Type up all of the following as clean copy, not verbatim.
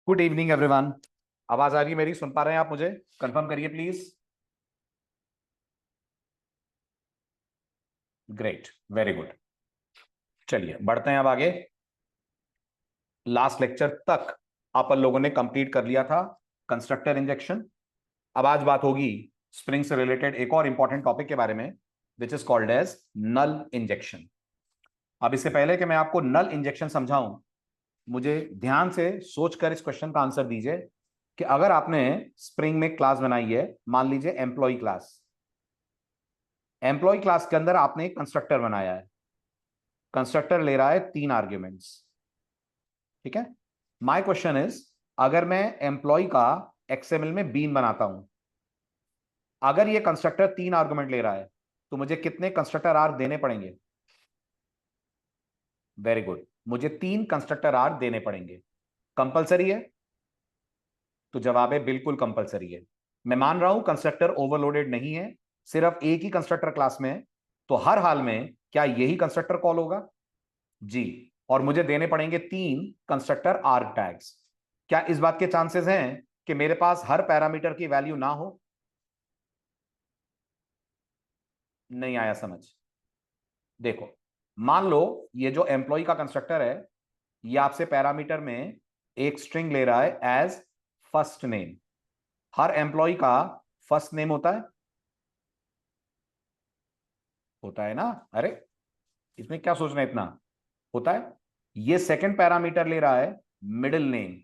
Good evening everyone. आवाज आ रही है मेरी? सुन पा रहे हैं आप मुझे? कंफर्म करिए प्लीज। Great, very good. चलिए बढ़ते हैं अब आगे। लास्ट लेक्चर तक अपन लोगों ने कंप्लीट कर लिया था कंस्ट्रक्टर इंजेक्शन। अब आज बात होगी स्प्रिंग से रिलेटेड एक और इंपॉर्टेंट टॉपिक के बारे में, which is called as null injection. अब इससे पहले कि मैं आपको नल इंजेक्शन समझाऊं, मुझे ध्यान से सोचकर इस क्वेश्चन का आंसर दीजिए कि अगर आपने स्प्रिंग में क्लास बनाई है, मान लीजिए एम्प्लॉय क्लास, एम्प्लॉय क्लास के अंदर आपने एक कंस्ट्रक्टर बनाया है। कंस्ट्रक्टर ले रहा है 3 आर्ग्यूमेंट्स। ठीक है। माय क्वेश्चन इज, अगर मैं एम्प्लॉय का एक्सएमएल में बीन बनाता हूं, अगर ये कंस्ट्रक्टर 3 आर्गुमेंट ले रहा है तो मुझे कितने कंस्ट्रक्टर आर देने पड़ेंगे? वेरी गुड, मुझे 3 कंस्ट्रक्टर आर देने पड़ेंगे। कंपलसरी है? तो जवाब है बिल्कुल कंपलसरी है। मैं मान रहा हूं कंस्ट्रक्टर ओवरलोडेड नहीं है, सिर्फ एक ही कंस्ट्रक्टर क्लास में है, तो हर हाल में क्या यही कंस्ट्रक्टर कॉल होगा? जी। और मुझे देने पड़ेंगे 3 कंस्ट्रक्टर आर्ग टैग्स। क्या इस बात के चांसेस हैं कि मेरे पास हर पैरामीटर की वैल्यू ना हो? नहीं आया समझ? देखो, मान लो ये जो एम्प्लॉय का कंस्ट्रक्टर है, ये आपसे पैरामीटर में एक स्ट्रिंग ले रहा है एज फर्स्ट नेम। हर एम्प्लॉय का फर्स्ट नेम होता है? होता है ना? अरे इसमें क्या सोचना है इतना, होता है। ये सेकंड पैरामीटर ले रहा है मिडिल नेम,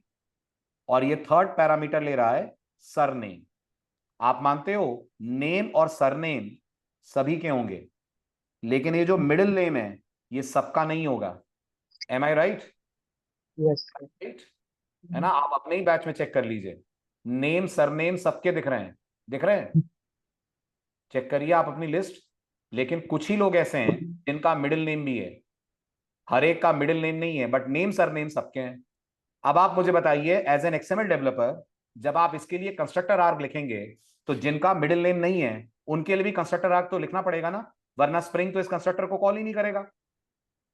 और ये थर्ड पैरामीटर ले रहा है सरनेम। आप मानते हो नेम और सरनेम सभी के होंगे, लेकिन ये जो मिडिल नेम है ये सबका नहीं होगा। एम आई राइट? यस। राइट है ना? आप अपने ही बैच में चेक कर लीजिए, नेम सरनेम सबके दिख रहे हैं, दिख रहे हैं? चेक करिए आप अपनी लिस्ट। लेकिन कुछ ही लोग ऐसे हैं जिनका मिडिल नेम भी है, हर एक का मिडिल नेम नहीं है, बट नेम सरनेम सबके हैं। अब आप मुझे बताइए एज एन एक्सएमएल डेवलपर, जब आप इसके लिए कंस्ट्रक्टर आर्ग लिखेंगे तो जिनका मिडिल नेम नहीं है उनके लिए भी कंस्ट्रक्टर आर्ग तो लिखना पड़ेगा ना, वरना स्प्रिंग तो इस कंस्ट्रक्टर को कॉल ही नहीं करेगा।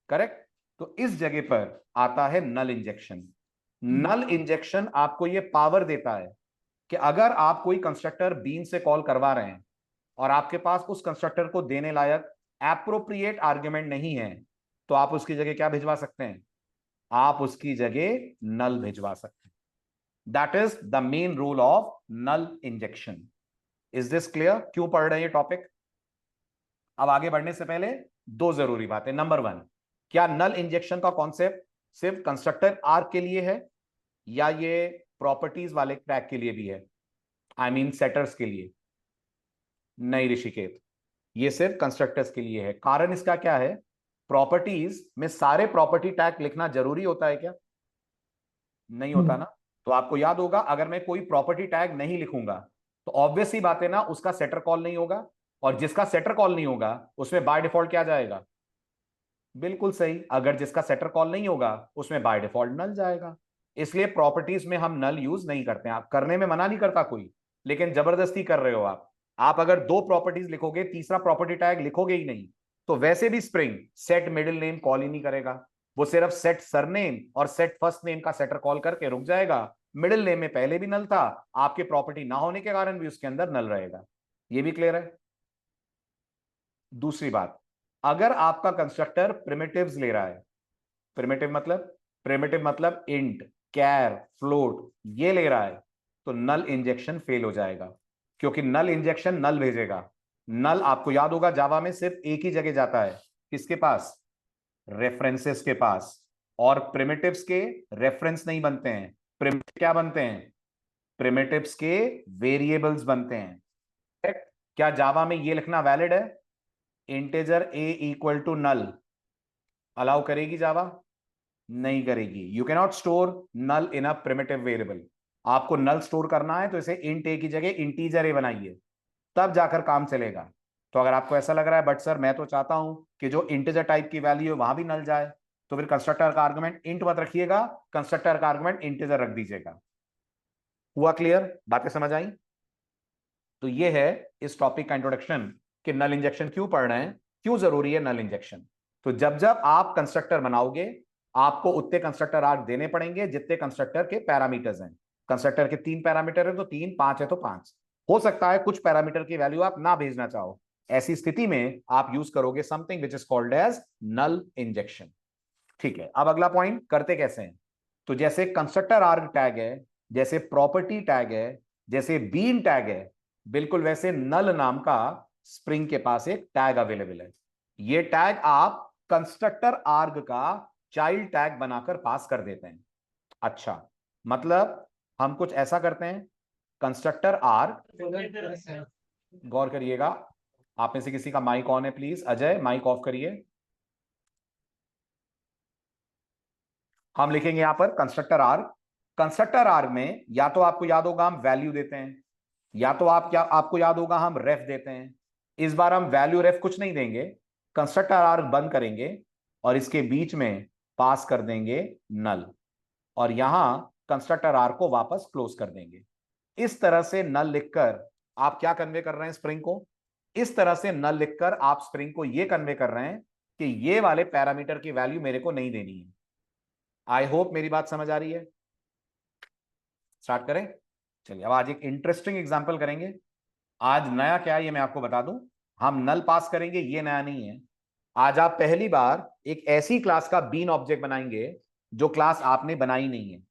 करेक्ट? तो इस जगह पर आता है नल इंजेक्शन। नल इंजेक्शन आपको यह पावर देता है कि अगर आप कोई कंस्ट्रक्टर बीन से कॉल करवा रहे हैं और आपके पास उस कंस्ट्रक्टर को देने लायक एप्रोप्रिएट आर्ग्यूमेंट नहीं है, तो आप उसकी जगह क्या भिजवा सकते हैं? आप उसकी जगह नल भिजवा सकते हैं। That is the main rule of null injection. Is this clear? क्यों पढ़ रहे हैं ये टॉपिक? अब आगे बढ़ने से पहले दो जरूरी बातें। नंबर 1, क्या नल इंजेक्शन का कॉन्सेप्ट सिर्फ कंस्ट्रक्टर आर्क के लिए है या ये प्रॉपर्टीज वाले ट्रैक के लिए भी है? आई मीन सेटर्स के लिए? नहीं ऋषिकेत, ये सिर्फ कंस्ट्रक्टर्स के लिए है। कारण इसका क्या है? प्रॉपर्टीज में सारे प्रॉपर्टी टैग लिखना जरूरी होता है क्या? नहीं होता ना। तो आपको याद होगा, अगर मैं कोई प्रॉपर्टी टैग नहीं लिखूंगा तो ऑब्वियस ही बात है ना, उसका सेटर कॉल नहीं होगा, और जिसका सेटर कॉल नहीं होगा उसमें बाय डिफॉल्ट क्या जाएगा? बिल्कुल सही, अगर जिसका सेटर कॉल नहीं होगा उसमें बाय डिफॉल्ट नल जाएगा। इसलिए प्रॉपर्टीज में हम नल यूज नहीं करते हैं। आप करने में मना नहीं करता कोई, लेकिन जबरदस्ती कर रहे हो आप अगर 2 प्रॉपर्टीज लिखोगे, तीसरा प्रॉपर्टी टैग लिखोगे ही नहीं, तो वैसे भी Spring set middle name call ही नहीं करेगा। वो सिर्फ सेट सरनेम और सेट फर्स्ट नेम का सेटर कॉल करके रुक जाएगा। मिडिल नेम में पहले भी नल था, आपके प्रॉपर्टी ना होने के कारण भी उसके अंदर नल रहेगा। ये भी क्लियर है? दूसरी बात, अगर आपका कंस्ट्रक्टर प्रिमिटिव्स ले रहा है, प्रिमिटिव मतलब इंट, कैर, फ्लोट, ये ले रहा है, तो नल इंजेक्शन फेल हो जाएगा, क्योंकि नल इंजेक्शन नल भेजेगा। नल आपको याद होगा जावा में सिर्फ एक ही जगह जाता है, किसके पास? रेफरेंसेस के पास। और प्रिमिटिव्स के रेफरेंस नहीं बनते हैं, प्रिमिटिव क्या बनते हैं? प्रिमिटिव्स के वेरिएबल्स बनते हैं। क्या जावा में ये लिखना वैलिड है? Integer A equal to null allow करेगी जावा? नहीं करेगी। You can not store null in a primitive variable. आपको नल स्टोर करना है तो इसे इंट ए की जगह इंटीजर ए बनाइए, तब जाकर काम चलेगा। तो अगर आपको ऐसा लग रहा है बट सर मैं तो चाहता हूं कि जो इंटीजर टाइप की वैल्यू है वहां भी नल जाए, तो फिर कंस्ट्रक्टर का आर्गुमेंट इंट मत रखिएगा, कंस्ट्रक्टर का आर्गुमेंट इंटीजर रख दीजिएगा। हुआ क्लियर? बातें समझ आई? तो ये है इस टॉपिक का इंट्रोडक्शन कि नल इंजेक्शन क्यों पढ़ रहे हैं, क्यों जरूरी है नल इंजेक्शन। तो जब जब आप कंस्ट्रक्टर बनाओगे, आपको उतने कंस्ट्रक्टर आर्ग देने पड़ेंगे जितने कंस्ट्रक्टर के पैरामीटर्स हैं। कंस्ट्रक्टर के 3 पैरामीटर है तो 3, 5 है तो 5। हो सकता है कुछ पैरामीटर की वैल्यू आप ना भेजना चाहो, ऐसी स्थिति में आप यूज करोगे something which is called as null injection. ठीक है, अब अगला पॉइंट करते कैसे हैं। तो जैसे कंस्ट्रक्टर आर्ग टैग है, जैसे प्रॉपर्टी टैग है, जैसे बीन टैग है, बिल्कुल वैसे नल नाम का स्प्रिंग के पास एक टैग अवेलेबल है। ये टैग आप कंस्ट्रक्टर आर्ग का चाइल्ड टैग बनाकर पास कर देते हैं। अच्छा, मतलब हम कुछ ऐसा करते हैं, कंस्ट्रक्टर आर्ग, गौर करिएगा, आप में से किसी का माइक ऑन है प्लीज, अजय माइक ऑफ करिए। हम लिखेंगे यहां पर कंस्ट्रक्टर आर्ग। कंस्ट्रक्टर आर्ग में या तो आपको याद होगा हम वैल्यू देते हैं, या तो आपको याद होगा हम रेफ देते हैं। इस बार हम वैल्यू रेफ कुछ नहीं देंगे, कंस्ट्रक्टर आर्ग बंद करेंगे और इसके बीच में पास कर देंगे नल, और यहां कंस्ट्रक्टर आर्ग को वापस क्लोज कर देंगे। इस तरह से नल लिखकर आप क्या कन्वे कर रहे हैं स्प्रिंग को, इस तरह से नल लिखकर आप स्प्रिंग को यह कन्वे कर रहे हैं कि ये वाले पैरामीटर की वैल्यू मेरे को नहीं देनी है। आई होप मेरी बात समझ आ रही है। स्टार्ट करें। चलिए, अब आज एक इंटरेस्टिंग एग्जांपल करेंगे। आज नया क्या है ये मैं आपको बता दूं, हम नल पास करेंगे ये नया नहीं है। आज आप पहली बार एक ऐसी क्लास का बीन ऑब्जेक्ट बनाएंगे जो क्लास आपने बनाई नहीं है।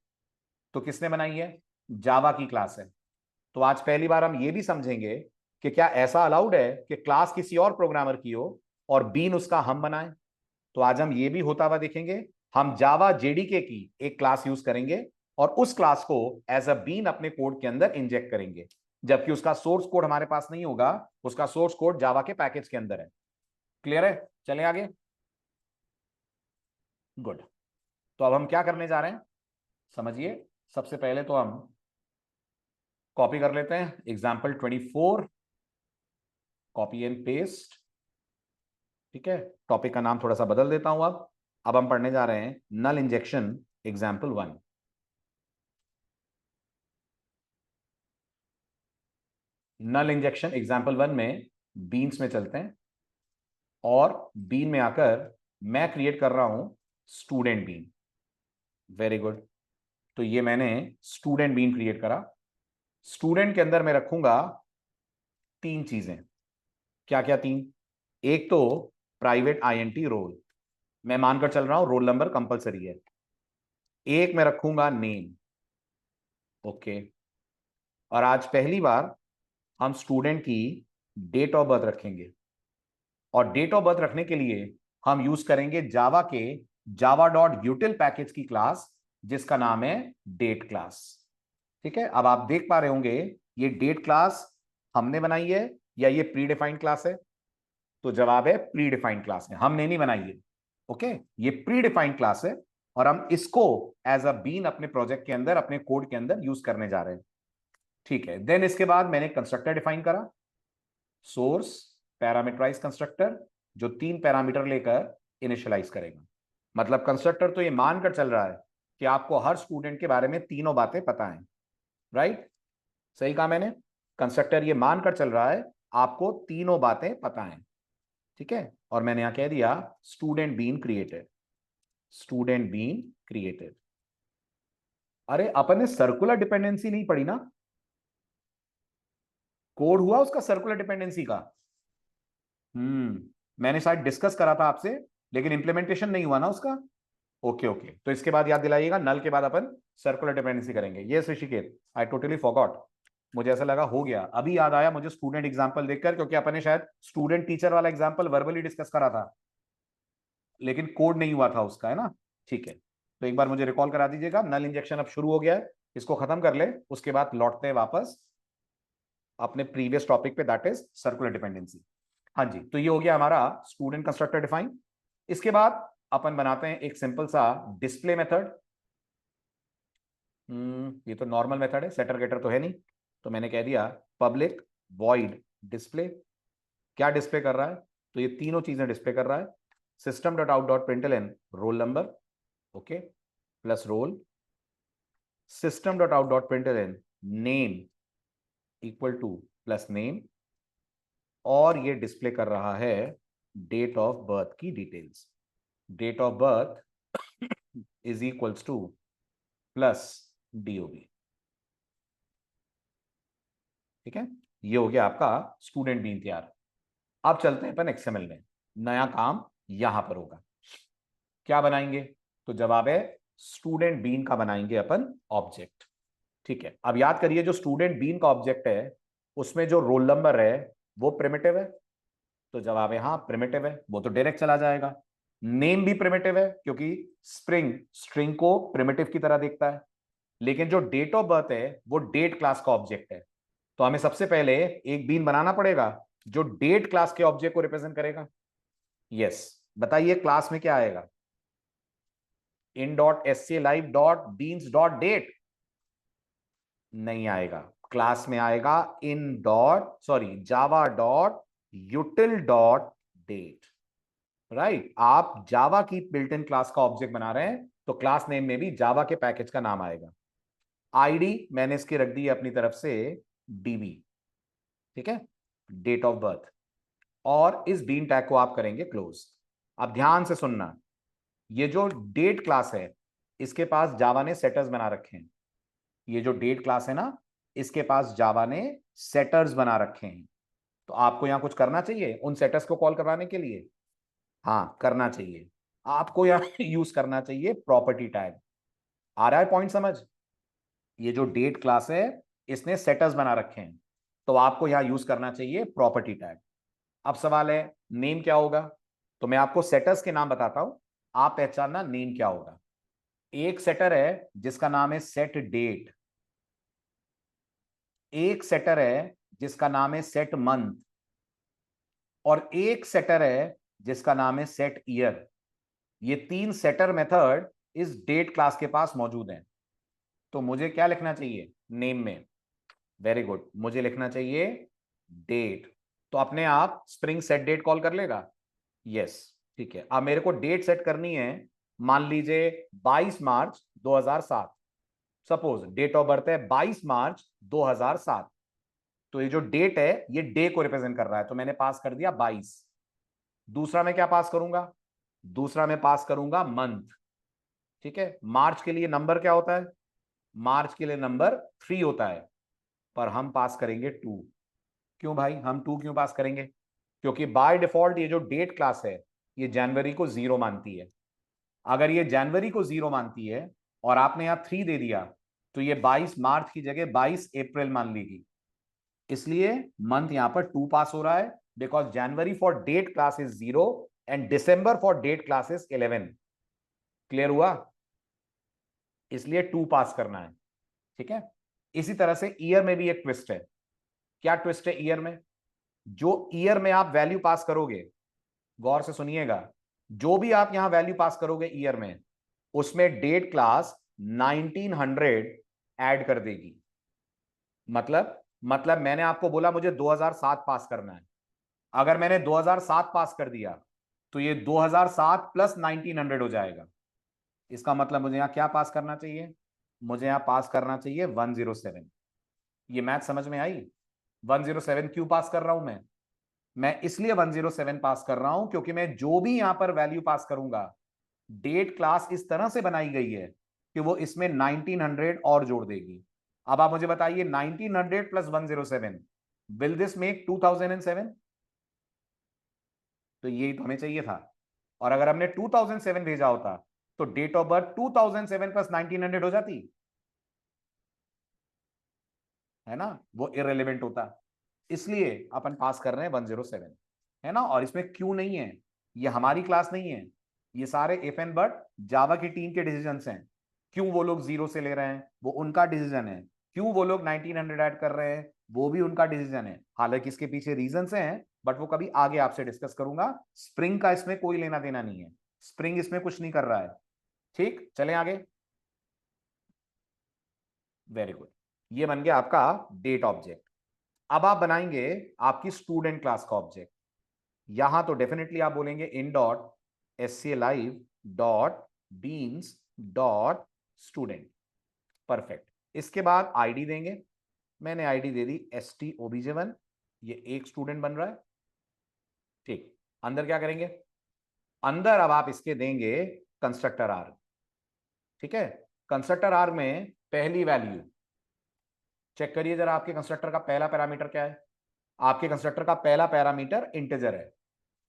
तो किसने बनाई है? जावा की क्लास है। तो आज पहली बार हम ये भी समझेंगे कि क्या ऐसा अलाउड है कि क्लास किसी और प्रोग्रामर की हो और बीन उसका हम बनाए। तो आज हम ये भी होता हुआ देखेंगे। हम जावा जेडीके की एक क्लास यूज करेंगे और उस क्लास को एज अ बीन अपने कोड के अंदर इंजेक्ट करेंगे, जबकि उसका सोर्स कोड हमारे पास नहीं होगा, उसका सोर्स कोड जावा के पैकेज के अंदर है। क्लियर है? चलें आगे। गुड। तो अब हम क्या करने जा रहे हैं समझिए। सबसे पहले तो हम कॉपी कर लेते हैं एग्जाम्पल 24, कॉपी एंड पेस्ट। ठीक है, टॉपिक का नाम थोड़ा सा बदल देता हूं। अब हम पढ़ने जा रहे हैं नल इंजेक्शन एग्जाम्पल 1। नल इंजेक्शन एग्जाम्पल 1 में बीन्स में चलते हैं, और बीन में आकर मैं क्रिएट कर रहा हूं स्टूडेंट बीन। Very good. तो ये मैंने स्टूडेंट बीन क्रिएट करा। स्टूडेंट के अंदर मैं रखूंगा 3 चीजें। क्या क्या 3? एक तो प्राइवेट आईएनटी रोल, मैं मानकर चल रहा हूं रोल नंबर कंपलसरी है। एक मैं रखूंगा नेम। ओके। और आज पहली बार हम स्टूडेंट की डेट ऑफ बर्थ रखेंगे, और डेट ऑफ बर्थ रखने के लिए हम यूज करेंगे जावा के java.util पैकेज की क्लास जिसका नाम है डेट क्लास। ठीक है, अब आप देख पा रहे होंगे ये डेट क्लास हमने बनाई है या ये प्री डिफाइंड क्लास है। तो जवाब है प्री डिफाइंड क्लास है, हमने नहीं बनाई है। ओके, ये प्री डिफाइंड क्लास है और हम इसको एज अ बीन अपने प्रोजेक्ट के अंदर अपने कोड के अंदर यूज करने जा रहे हैं। ठीक है, देन इसके बाद मैंने कंस्ट्रक्टर डिफाइन करा, सोर्स पैरामीटराइज कंस्ट्रक्टर, जो 3 पैरामीटर लेकर इनिशियलाइज करेगा। मतलब कंस्ट्रक्टर तो ये मानकर चल रहा है कि आपको हर स्टूडेंट के बारे में तीनों बातें पता है। राइट, सही कहा मैंने। कंस्ट्रक्टर ये मानकर चल रहा है आपको तीनों बातें पता है। ठीक है, और मैंने यहां कह दिया student bean created, student bean created. अरे अपन ने सर्कुलर डिपेंडेंसी नहीं पढ़ी ना, कोड हुआ उसका सर्कुलर डिपेंडेंसी का। मैंने शायद डिस्कस करा था आपसे, लेकिन इंप्लीमेंटेशन नहीं हुआ ना उसका। ओके ओके, तो इसके बाद याद दिलाइएगा, नल के बाद अपन सर्कुलर डिपेंडेंसी करेंगे। ये ऋषिकेत, आई टोटली फॉरगॉट, मुझे ऐसा लगा हो गया, अभी याद आया मुझे स्टूडेंट एग्जांपल देखकर, क्योंकि अपन ने शायद स्टूडेंट टीचर वाला एग्जांपल वर्बली डिस्कस करा था, लेकिन कोड नहीं हुआ था उसका, है ना। ठीक है, तो एक बार मुझे रिकॉल करा दीजिएगा। नल इंजेक्शन अब शुरू हो गया है, इसको खत्म कर ले, उसके बाद लौटते हैं वापस अपने प्रीवियस टॉपिक पे, दैट इज सर्कुलर डिपेंडेंसी। हाँ जी, तो ये हो गया हमारा स्टूडेंट कंस्ट्रक्टर डिफाइन। इसके बाद अपन बनाते हैं एक सिंपल सा डिस्प्ले मेथड। ये तो नॉर्मल मेथड है, सेटर गेटर तो है नहीं, तो मैंने कह दिया पब्लिक वॉइड डिस्प्ले। क्या डिस्प्ले कर रहा है? तो ये तीनों चीजें डिस्प्ले कर रहा है। System dot out dot println roll number, okay, plus roll. System dot out dot println name equal to plus name, और ये डिस्प्ले कर रहा है डेट ऑफ बर्थ की details. Date of birth is equals to plus DOB। ठीक है, ये हो गया आपका स्टूडेंट बीन तैयार। अब चलते हैं अपन XML में। नया काम यहां पर होगा, क्या बनाएंगे? तो जवाब है स्टूडेंट बीन का बनाएंगे अपन ऑब्जेक्ट। ठीक है, अब याद करिए जो स्टूडेंट बीन का ऑब्जेक्ट है उसमें जो रोल नंबर है वो प्रिमिटिव है, तो जवाब है हाँ प्रिमिटिव है, वो तो डायरेक्ट चला जाएगा। नेम भी प्रिमिटिव है क्योंकि स्प्रिंग स्ट्रिंग को प्रिमिटिव की तरह देखता है। लेकिन जो डेट ऑफ बर्थ है वो डेट क्लास का ऑब्जेक्ट है, तो हमें सबसे पहले एक बीन बनाना पड़ेगा जो डेट क्लास के ऑब्जेक्ट को रिप्रेजेंट करेगा। यस, बताइए क्लास में क्या आएगा? In dot SCA live dot beans dot date नहीं आएगा, क्लास में आएगा in dot sorry Java dot util dot date. Right, आप जावा की बिल्ट इन क्लास का ऑब्जेक्ट बना रहे हैं तो क्लास नेम में भी जावा के पैकेज का नाम आएगा। आईडी मैंने इसकी रख दी है अपनी तरफ से DB। ठीक है, डेट ऑफ बर्थ, और इस बीन टैग को आप करेंगे क्लोज। अब ध्यान से सुनना, ये जो डेट क्लास है इसके पास जावा ने सेटर्स बना रखे हैं। ये जो डेट क्लास है ना, इसके पास जावा ने सेटर्स बना रखे हैं, तो आपको यहां कुछ करना चाहिए उन सेटर्स को कॉल करवाने के लिए। हाँ करना चाहिए, आपको यहां यूज करना चाहिए प्रॉपर्टी टैग। आ रहा है पॉइंट समझ? ये जो डेट क्लास है इसने सेटर्स बना रखे हैं, तो आपको यहां यूज करना चाहिए प्रॉपर्टी टैग। अब सवाल है नेम क्या होगा? तो मैं आपको सेटर्स के नाम बताता हूं, आप पहचानना नेम क्या होगा। एक सेटर है जिसका नाम है सेट डेट, एक सेटर है जिसका नाम है सेट मंथ, और एक सेटर है जिसका नाम है सेट ईयर। ये तीन सेटर मेथड इस डेट क्लास के पास मौजूद हैं। तो मुझे क्या लिखना चाहिए नेम में? वेरी गुड, मुझे लिखना चाहिए डेट। तो अपने आप स्प्रिंग सेट डेट कॉल कर लेगा। यस, ठीक है। अब मेरे को डेट सेट करनी है, मान लीजिए 22 मार्च 2007। सपोज डेट ऑफ बर्थ है 22 मार्च 2007, तो ये जो डेट है ये डे को रिप्रेजेंट कर रहा है, तो मैंने पास कर दिया 22। दूसरा मैं क्या पास करूंगा? दूसरा मैं पास करूंगा मंथ। ठीक है, मार्च के लिए नंबर क्या होता है? मार्च के लिए नंबर 3 होता है, पर हम पास करेंगे 2। क्यों भाई हम 2 क्यों पास करेंगे? क्योंकि बाय डिफॉल्ट ये जो डेट क्लास है ये जनवरी को 0 मानती है। अगर ये जनवरी को 0 मानती है और आपने यहां 3 दे दिया, तो ये 22 मार्च की जगह 22 अप्रैल मान लेगी। इसलिए मंथ यहां पर 2 पास हो रहा है, because January for date class is 0 and December for date class is 11। Clear हुआ? इसलिए 2 पास करना है। ठीक है, इसी तरह से ईयर में भी एक ट्विस्ट है। क्या ट्विस्ट है ईयर में? जो ईयर में आप वैल्यू पास करोगे, गौर से सुनिएगा, जो भी आप यहां वैल्यू पास करोगे ईयर में, उसमें डेट क्लास 1900 ऐड कर देगी। मतलब मैंने आपको बोला मुझे 2007 पास करना है, अगर मैंने 2007 पास कर दिया तो ये 2007 प्लस 1900 हो जाएगा। इसका मतलब मुझे यहां क्या पास करना चाहिए? मुझे यहां पास करना चाहिए 107। ये मैथ समझ में आई? 107 क्यों पास कर रहा हूं मैं इसलिए 107 पास कर रहा हूं क्योंकि मैं जो भी यहां पर वैल्यू पास करूंगा, डेट क्लास इस तरह से बनाई गई है कि वो इसमें 1900 और जोड़ देगी। अब आप मुझे बताइए 1900 प्लस 107, विल दिस मेक 2007? तो यही तो हमें चाहिए था। और अगर हमने 2007 भेजा होता तो डेट ऑफ बर्थ 2007 प्लस 1900 हो जाती, है ना? वो इररिलेवेंट होता। इसलिए अपन पास कर रहे हैं 107, है ना? और इसमें क्यों नहीं है, ये हमारी क्लास नहीं है, ये सारे इफ एंड बट जावा की टीम के डिसीजंस हैं। क्यों वो लोग 0 से ले रहे हैं वो उनका डिसीजन है, क्यों वो लोग 1900 ऐड कर रहे हैं वो भी उनका डिसीजन है। हालांकि इसके पीछे रीजंस हैं, बट वो कभी आगे आपसे डिस्कस करूंगा। स्प्रिंग का इसमें कोई लेना देना नहीं है, स्प्रिंग इसमें कुछ नहीं कर रहा है। ठीक, चलें आगे। वेरी गुड, ये बन गया आपका डेट ऑब्जेक्ट। अब आप बनाएंगे आपकी स्टूडेंट क्लास का ऑब्जेक्ट। यहां तो डेफिनेटली आप बोलेंगे इन dot SCA live dot beans dot student. Perfect, इसके बाद आईडी देंगे। मैंने आईडी दे दी STOBJ1, ये एक स्टूडेंट बन रहा है। ठीक, अंदर क्या करेंगे? अंदर अब आप इसके देंगे कंस्ट्रक्टर आर। ठीक है। कंस्ट्रक्टर आर्ग में पहली वैल्यू चेक करिए जरा, आपके कंस्ट्रक्टर का पहला पैरामीटर क्या है? आपके कंस्ट्रक्टर का पहला पैरामीटर इंटीजर है,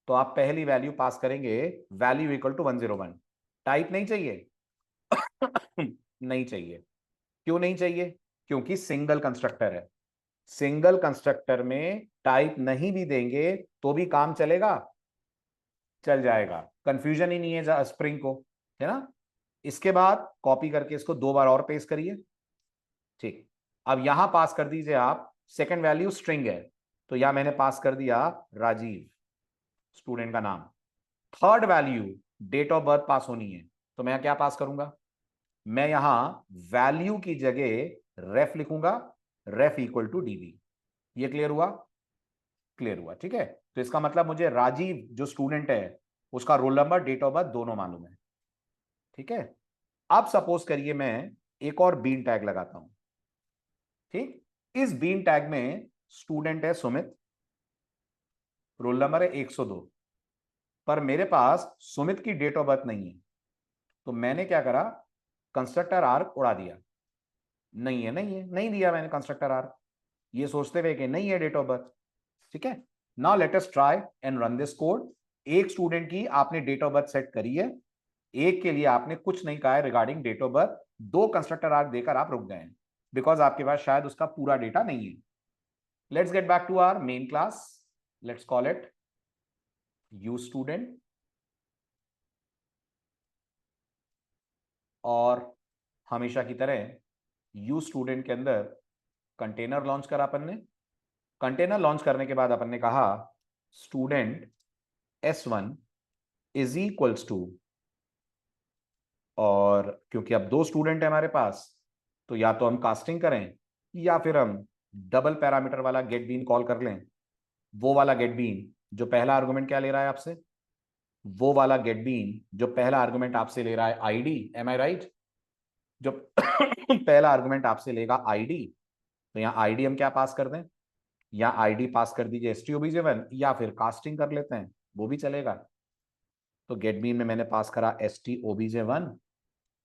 तो आप पहली वैल्यू पास करेंगे वैल्यू इक्वल टू 101। टाइप नहीं चाहिए नहीं चाहिए। क्यों नहीं चाहिए? क्योंकि सिंगल कंस्ट्रक्टर है। सिंगल कंस्ट्रक्टर में टाइप नहीं भी देंगे तो भी काम चलेगा, चल जाएगा, कंफ्यूजन ही नहीं है स्प्रिंग को, है ना। इसके बाद कॉपी करके इसको 2 बार और पेस्ट करिए। ठीक, अब यहां पास कर दीजिए आप, सेकंड वैल्यू स्ट्रिंग है, तो यहां मैंने पास कर दिया राजीव, स्टूडेंट का नाम। Third value date of birth pass होनी है, तो मैं क्या पास करूंगा? मैं यहां वैल्यू की जगह रेफ लिखूंगा, रेफ इक्वल टू डीबी। ये क्लियर हुआ? क्लियर हुआ, ठीक है। तो इसका मतलब मुझे राजीव जो स्टूडेंट है उसका roll number date of birth दोनों मालूम है, ठीक है। अब सपोज करिए मैं एक और बीन टैग लगाता हूं, ठीक। इस बीन टैग में स्टूडेंट है सुमित, रोल नंबर है 102, पर मेरे पास सुमित की डेट ऑफ बर्थ नहीं है, तो मैंने क्या करा, कंस्ट्रक्टर आर्क उड़ा दिया। नहीं है, नहीं है, नहीं दिया मैंने कंस्ट्रक्टर आर्क, ये सोचते हुए कि नहीं है डेट ऑफ बर्थ, ठीक है। Now let us try and run this code. एक स्टूडेंट की आपने डेट ऑफ बर्थ सेट करी है, एक के लिए आपने कुछ नहीं कहा है regarding date of birth, 2 constructor arg देकर आप रुक गए हैं, बिकॉज आपके पास शायद उसका पूरा डेटा नहीं है। Let's get back to our main class, let's call it you student, और हमेशा की तरह यू स्टूडेंट के अंदर कंटेनर लॉन्च करा अपन ने। कंटेनर लॉन्च करने के बाद अपन ने कहा student S1 is equals to, और क्योंकि अब 2 स्टूडेंट है हमारे पास, तो या तो हम कास्टिंग करें या फिर हम डबल पैरामीटर वाला गेट बीन कॉल कर लें। वो वाला गेट बीन जो पहला आर्गुमेंट क्या ले रहा है आपसे, वो वाला गेट बीन जो पहला आर्गुमेंट आपसे ले रहा है आईडी, एम आई राइट? जो पहला आर्गुमेंट आपसे लेगा आईडी, तो यहाँ आईडी हम क्या पास कर दें, या आईडी पास कर दीजिए stobj1, या फिर कास्टिंग कर लेते हैं, वो भी चलेगा। तो गेट बीन में मैंने पास करा stobj1,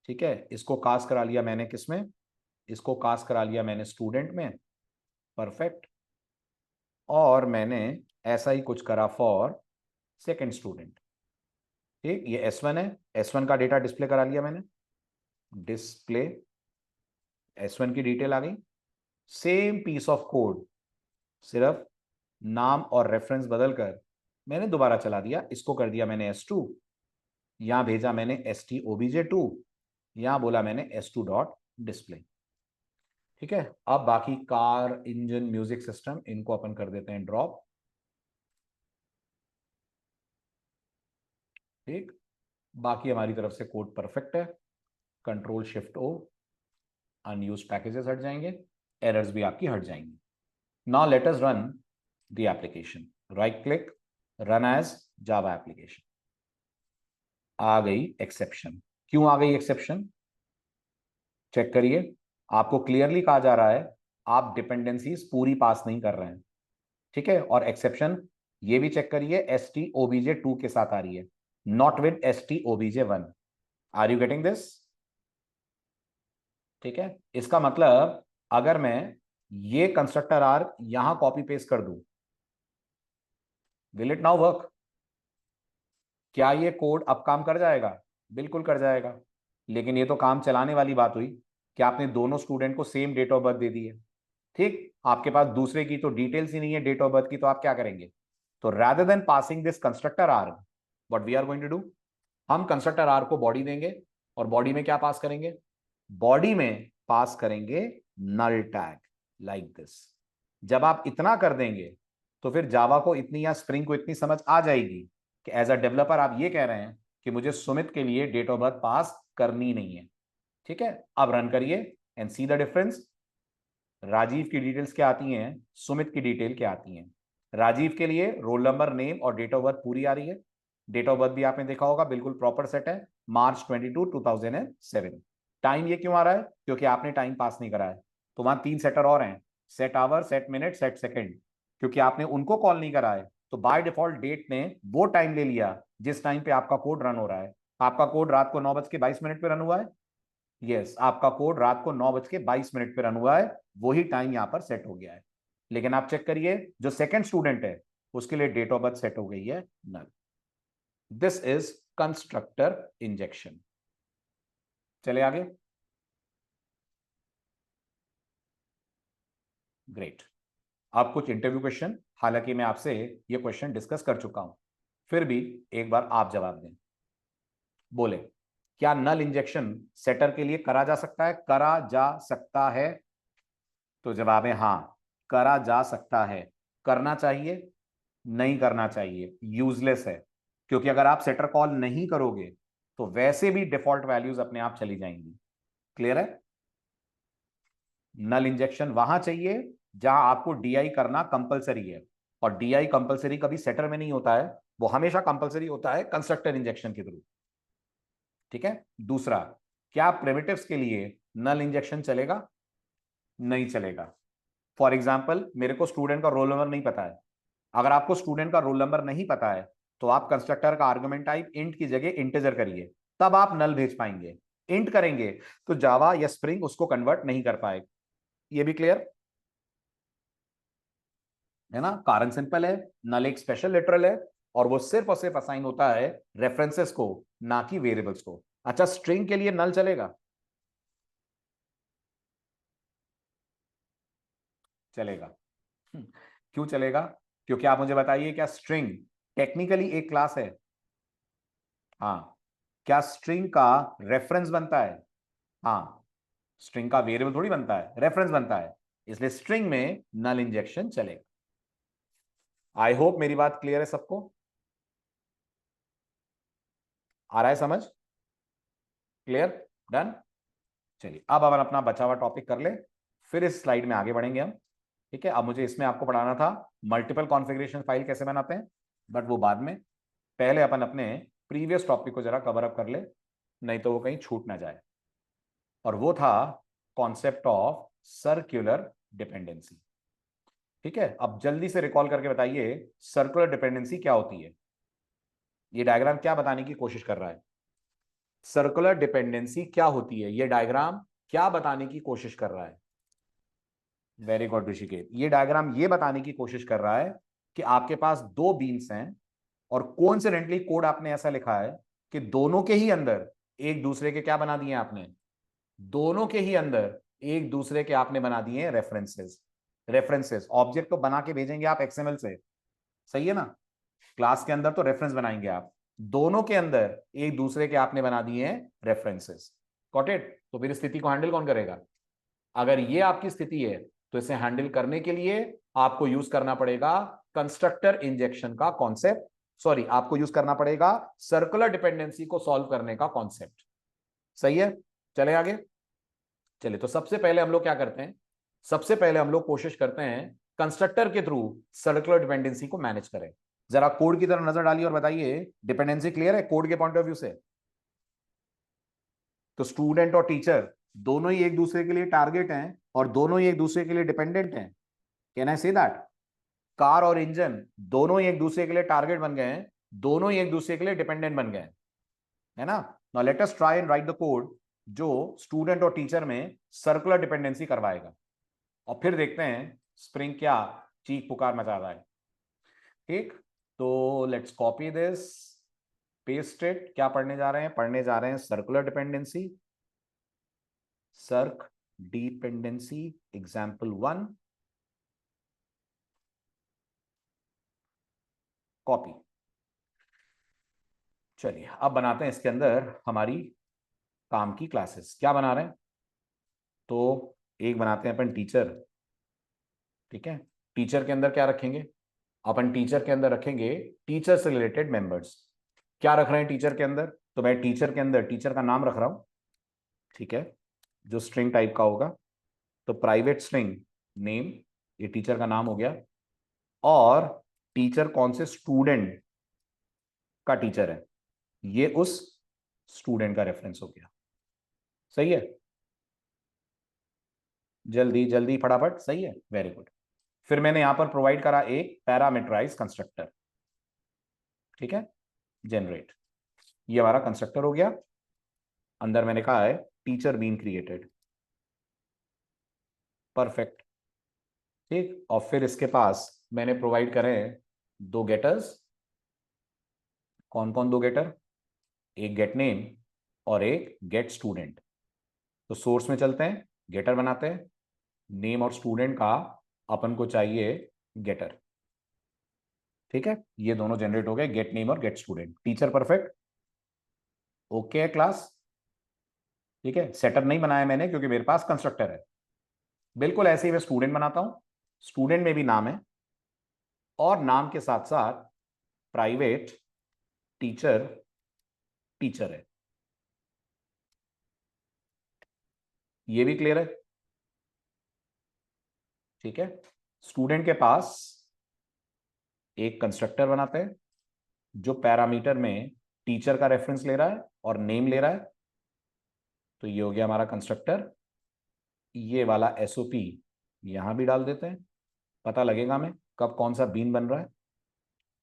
ठीक है। इसको कास्ट करा लिया मैंने किसमें, इसको कास्ट करा लिया मैंने स्टूडेंट में, परफेक्ट। और मैंने ऐसा ही कुछ करा फॉर सेकंड स्टूडेंट, ठीक। ये S1 है, S1 का डेटा डिस्प्ले करा लिया मैंने, डिस्प्ले S1 की डिटेल आ गई। सेम पीस ऑफ कोड, सिर्फ नाम और रेफरेंस बदलकर मैंने दोबारा चला दिया, इसको कर दिया मैंने S2, यहां भेजा मैंने stobj2, यहां बोला मैंने S2 डॉट डिस्प्ले, ठीक है। अब बाकी कार, इंजन, म्यूजिक सिस्टम, इनको अपन कर देते हैं ड्रॉप, ठीक। बाकी हमारी तरफ से कोड परफेक्ट है। Control shift O, unused packages हट जाएंगे, एरर्स भी आपकी हट जाएंगी। Now let us run the application, right click, run as Java application. आ गई एक्सेप्शन। क्यों आ गई एक्सेप्शन? चेक करिए, आपको क्लियरली कहा जा रहा है आप डिपेंडेंसीज पूरी पास नहीं कर रहे हैं, ठीक है। और एक्सेप्शन ये भी चेक करिए, stobj2 के साथ आ रही है, not with stobj1। Are you getting this? ठीक है। इसका मतलब अगर मैं ये कंस्ट्रक्टर आर्क यहां कॉपी पेस्ट कर दूं, विल इट नाउ वर्क? क्या ये कोड अब काम कर जाएगा? बिल्कुल कर जाएगा। लेकिन ये तो काम चलाने वाली बात हुई कि आपने दोनों स्टूडेंट को सेम डेट ऑफ बर्थ दे दी है, ठीक। आपके पास दूसरे की तो डिटेल्स ही नहीं है डेट ऑफ बर्थ की, तो आप क्या करेंगे? तो rather than passing this constructor arg, what we are going to do, हम कंस्ट्रक्टर आर्ग को बॉडी देंगे, और बॉडी में क्या पास करेंगे? बॉडी में पास करेंगे नल टैग, लाइक दिस। जब आप इतना कर देंगे तो फिर जावा को इतनी, या स्प्रिंग को इतनी समझ आ जाएगी कि एज अ डेवलपर आप ये कह रहे हैं कि मुझे सुमित के लिए डेट ऑफ बर्थ पास करनी नहीं है, ठीक है। अब रन करिए and see the difference. Rajeev की डिटेल्स क्या आती हैं, सुमित की डिटेल क्या आती हैं। राजीव के लिए रोल नंबर, नेम और डेट ऑफ बर्थ पूरी आ रही है, डेट ऑफ बर्थ भी आपने देखा होगा बिल्कुल प्रॉपर सेट है, मार्च 22 2007। टाइम ये क्यों आ रहा है? क्योंकि आपने टाइम पास नहीं करा है, तो वहां 3 सेटर और हैं, set hour, set minute, set second, क्योंकि आपने उनको कॉल नहीं करा है, तो बाय डिफॉल्ट डेट ने वो टाइम ले लिया जिस टाइम पे आपका कोड रन हो रहा है। आपका कोड रात को 9:22 पे रन हुआ है, यस, आपका कोड रात को 9:22 पे रन हुआ है, वही टाइम यहां पर सेट हो गया है। लेकिन आप चेक करिए, जो सेकंड स्टूडेंट है उसके लिए डेट ऑफ बर्थ सेट हो गई है null. This is constructor injection. चले आगे। ग्रेट। अब कुछ इंटरव्यू क्वेश्चन, हालांकि मैं आपसे ये क्वेश्चन डिस्कस कर चुका हूं, फिर भी एक बार आप जवाब दें। बोले, क्या नल इंजेक्शन सेटर के लिए करा जा सकता है? करा जा सकता है? तो जवाब है हाँ, करा जा सकता है। करना चाहिए? नहीं करना चाहिए, यूजलेस है। क्योंकि अगर आप सेटर कॉल नहीं करोगे तो वैसे भी डिफॉल्ट वैल्यूज अपने आप चली जाएंगी। क्लियर है? नल इंजेक्शन वहां चाहिए जहां आपको डीआई करना कंपलसरी है, और डीआई कंपलसरी कभी सेटर में नहीं होता है, वो हमेशा कंपलसरी होता है कंस्ट्रक्टर इंजेक्शन के थ्रू। ठीक है। दूसरा, क्या प्रिमिटिव्स के लिए नल इंजेक्शन चलेगा? नहीं चलेगा। फॉर एग्जाम्पल, मेरे को स्टूडेंट का रोल नंबर नहीं पता है। अगर आपको स्टूडेंट का रोल नंबर नहीं पता है तो आप कंस्ट्रक्टर का आर्गुमेंट टाइप इंट की जगह इंटीजर करिए, तब आप नल भेज पाएंगे। इंट करेंगे तो जावा या स्प्रिंग उसको कन्वर्ट नहीं कर पाएगा। ये भी क्लियर है ना? कारण सिंपल है, नल एक स्पेशल लिटरल है, और वो सिर्फ और सिर्फ असाइन होता है रेफरेंसेस को, ना कि वेरिएबल्स को। अच्छा, स्ट्रिंग के लिए नल चलेगा? चलेगा। क्यों चलेगा? क्योंकि आप मुझे बताइए, क्या स्ट्रिंग टेक्निकली एक क्लास है? हाँ। क्या स्ट्रिंग का रेफरेंस बनता है? हाँ। स्ट्रिंग का वेरिएबल थोड़ी बनता है, रेफरेंस बनता है। इसलिए स्ट्रिंग में नल इंजेक्शन चलेगा। आई होप मेरी बात क्लियर है सबको, आ रहा है समझ? क्लियर? डन। चलिए, अब अपन अपना बचा हुआ टॉपिक कर ले, फिर इस स्लाइड में आगे बढ़ेंगे हम। ठीक है, अब मुझे इसमें आपको पढ़ाना था मल्टीपल कॉन्फ़िगरेशन फाइल कैसे बनाते हैं, बट वो बाद में। पहले अपन अपने प्रीवियस टॉपिक को जरा कवर अप कर ले, नहीं तो वो कहीं छूट ना जाए। और वो था कॉन्सेप्ट ऑफ सर्कुलर डिपेंडेंसी। ठीक है, अब जल्दी से रिकॉल करके बताइए, सर्कुलर डिपेंडेंसी क्या होती है? ये डायग्राम क्या बताने की कोशिश कर रहा है? सर्कुलर डिपेंडेंसी क्या होती है, ये डायग्राम क्या बताने की कोशिश कर रहा है? वेरी गुड ऋषिकेश, ये डायग्राम ये बताने की कोशिश कर रहा है कि आपके पास दो बीन्स हैं, और कोइंसिडेंटली कोड आपने ऐसा लिखा है कि दोनों के ही अंदर एक दूसरे के क्या बना दिए आपने? दोनों के ही अंदर एक दूसरे के आपने बना दिए रेफरेंसेस। रेफरेंसेस ऑब्जेक्ट तो बना के भेजेंगे आप एक्सएमएल से, सही है ना? क्लास के अंदर तो रेफरेंस बनाएंगे आप, दोनों के अंदर एक दूसरे के आपने बना दिए हैं रेफरेंसेस। Got it? तो फिर स्थिति को हैंडल कौन करेगा? अगर ये आपकी स्थिति है तो इसे हैंडल करने के लिए आपको यूज करना पड़ेगा कंस्ट्रक्टर इंजेक्शन का कॉन्सेप्ट, सॉरी, आपको यूज करना पड़ेगा सर्कुलर डिपेंडेंसी को सॉल्व करने का कॉन्सेप्ट। सही है? चले आगे। चलिए, तो सबसे पहले हम लोग क्या करते हैं? सबसे पहले हम लोग कोशिश करते हैं कंस्ट्रक्टर के थ्रू सर्कुलर डिपेंडेंसी को मैनेज करें। जरा कोड की तरफ नजर डालिए और बताइए, डिपेंडेंसी क्लियर है कोड के पॉइंट ऑफ व्यू से? तो स्टूडेंट और टीचर दोनों ही एक दूसरे के लिए टारगेट हैं, और दोनों ही एक दूसरे के लिए डिपेंडेंट हैं। Can I say that? Car और इंजन दोनों ही एक दूसरे के लिए टारगेट बन गए हैं, दोनों ही एक दूसरे के लिए डिपेंडेंट बन गए हैं, है ना? Now let us try and right the code जो स्टूडेंट और टीचर में सर्कुलर डिपेंडेंसी करवाएगा, और फिर देखते हैं स्प्रिंग क्या चीख पुकार मचा रहा है। ठीक, तो let's copy this, paste it. क्या पढ़ने जा रहे हैं? पढ़ने जा रहे हैं सर्कुलर डिपेंडेंसी, सर्क डिपेंडेंसी एग्जाम्पल 1, कॉपी। चलिए, अब बनाते हैं इसके अंदर हमारी काम की क्लासेस। क्या बना रहे हैं? तो एक बनाते हैं अपन टीचर। ठीक है, टीचर के अंदर क्या रखेंगे? अपन टीचर के अंदर रखेंगे टीचर से रिलेटेड मेंबर्स। क्या रख रहे हैं टीचर के अंदर? तो मैं टीचर के अंदर टीचर का नाम रख रहा हूं। ठीक है, जो स्ट्रिंग टाइप का होगा, तो प्राइवेट स्ट्रिंग नेम, ये टीचर का नाम हो गया। और टीचर कौन से स्टूडेंट का टीचर है, ये उस स्टूडेंट का रेफरेंस हो गया। सही है? जल्दी जल्दी फटाफट, सही है, वेरी गुड। फिर मैंने यहां पर प्रोवाइड करा एक पैरामीटराइज कंस्ट्रक्टर। ठीक है, जनरेट, ये हमारा कंस्ट्रक्टर हो गया। अंदर मैंने कहा है टीचर बीन क्रिएटेड। परफेक्ट। ठीक, और फिर इसके पास मैंने प्रोवाइड करे दो गेटर्स। कौन कौन दो गेटर? एक गेट नेम और एक गेट स्टूडेंट। तो सोर्स में चलते हैं, गेटर बनाते हैं, नेम और स्टूडेंट का अपन को चाहिए गेटर। ठीक है, ये दोनों जनरेट हो गए, गेट नेम और get student. Teacher perfect, okay है क्लास। ठीक है, सेटअप नहीं बनाया मैंने क्योंकि मेरे पास कंस्ट्रक्टर है। बिल्कुल ऐसे ही मैं स्टूडेंट बनाता हूं, स्टूडेंट में भी नाम है और नाम के साथ साथ प्राइवेट टीचर टीचर है। ये भी क्लियर है? ठीक है, स्टूडेंट के पास एक कंस्ट्रक्टर बनाते हैं जो पैरामीटर में टीचर का रेफरेंस ले रहा है और नेम ले रहा है। तो ये हो गया हमारा कंस्ट्रक्टर। ये वाला एसओपी यहां भी डाल देते हैं, पता लगेगा हमें कब कौन सा बीन बन रहा है।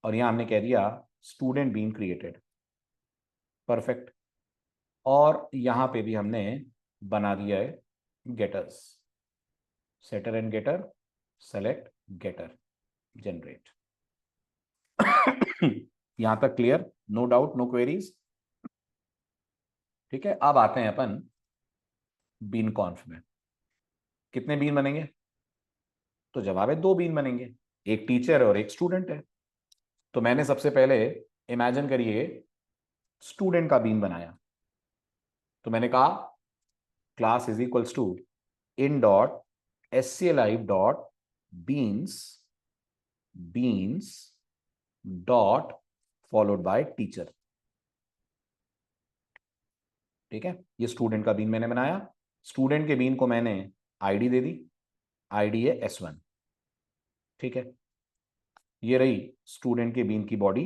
और यहां हमने कह दिया स्टूडेंट बीन क्रिएटेड। परफेक्ट। और यहां पे भी हमने बना दिया है getters, setter and getter, select getter, generate. यहां तक clear? No doubt, no queries? ठीक है, अब आते हैं अपन बीन कॉन्फ में। कितने बीन बनेंगे? तो जवाब है दो बीन बनेंगे, एक टीचर और एक स्टूडेंट है। तो मैंने सबसे पहले, इमेजिन करिए, स्टूडेंट का बीन बनाया। तो मैंने कहा class is equals to in dot sclive dot beans beans dot followed by teacher. ठीक है, ये स्टूडेंट का बीन मैंने बनाया। स्टूडेंट के बीन को मैंने आईडी दे दी, आईडी है S1। ठीक है, ये रही स्टूडेंट के बीन की बॉडी।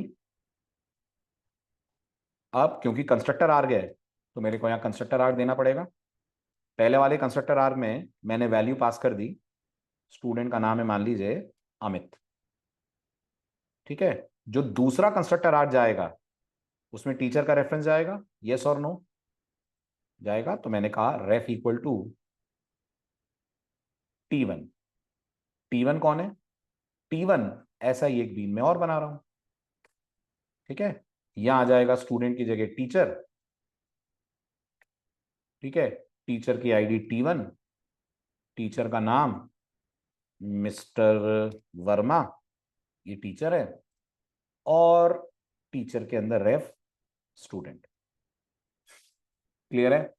अब क्योंकि कंस्ट्रक्टर आर्ग है तो मेरे को यहां कंस्ट्रक्टर आर्ग देना पड़ेगा। पहले वाले कंस्ट्रक्टर आर्ग में मैंने वैल्यू पास कर दी, स्टूडेंट का नाम है मान लीजिए अमित। ठीक है, जो दूसरा कंस्ट्रक्टर आर्ग जाएगा उसमें टीचर का रेफरेंस जाएगा, यस और नो? जाएगा। तो मैंने कहा रेफ इक्वल टू T1। T1 कौन है? T1 ऐसा ही एक बीन में और बना रहा हूं। ठीक है, यहां आ जाएगा स्टूडेंट की जगह टीचर। ठीक है, टीचर की आईडी T1, टीचर का नाम मिस्टर वर्मा, ये टीचर है, और टीचर के अंदर रेफ स्टूडेंट। क्लियर है?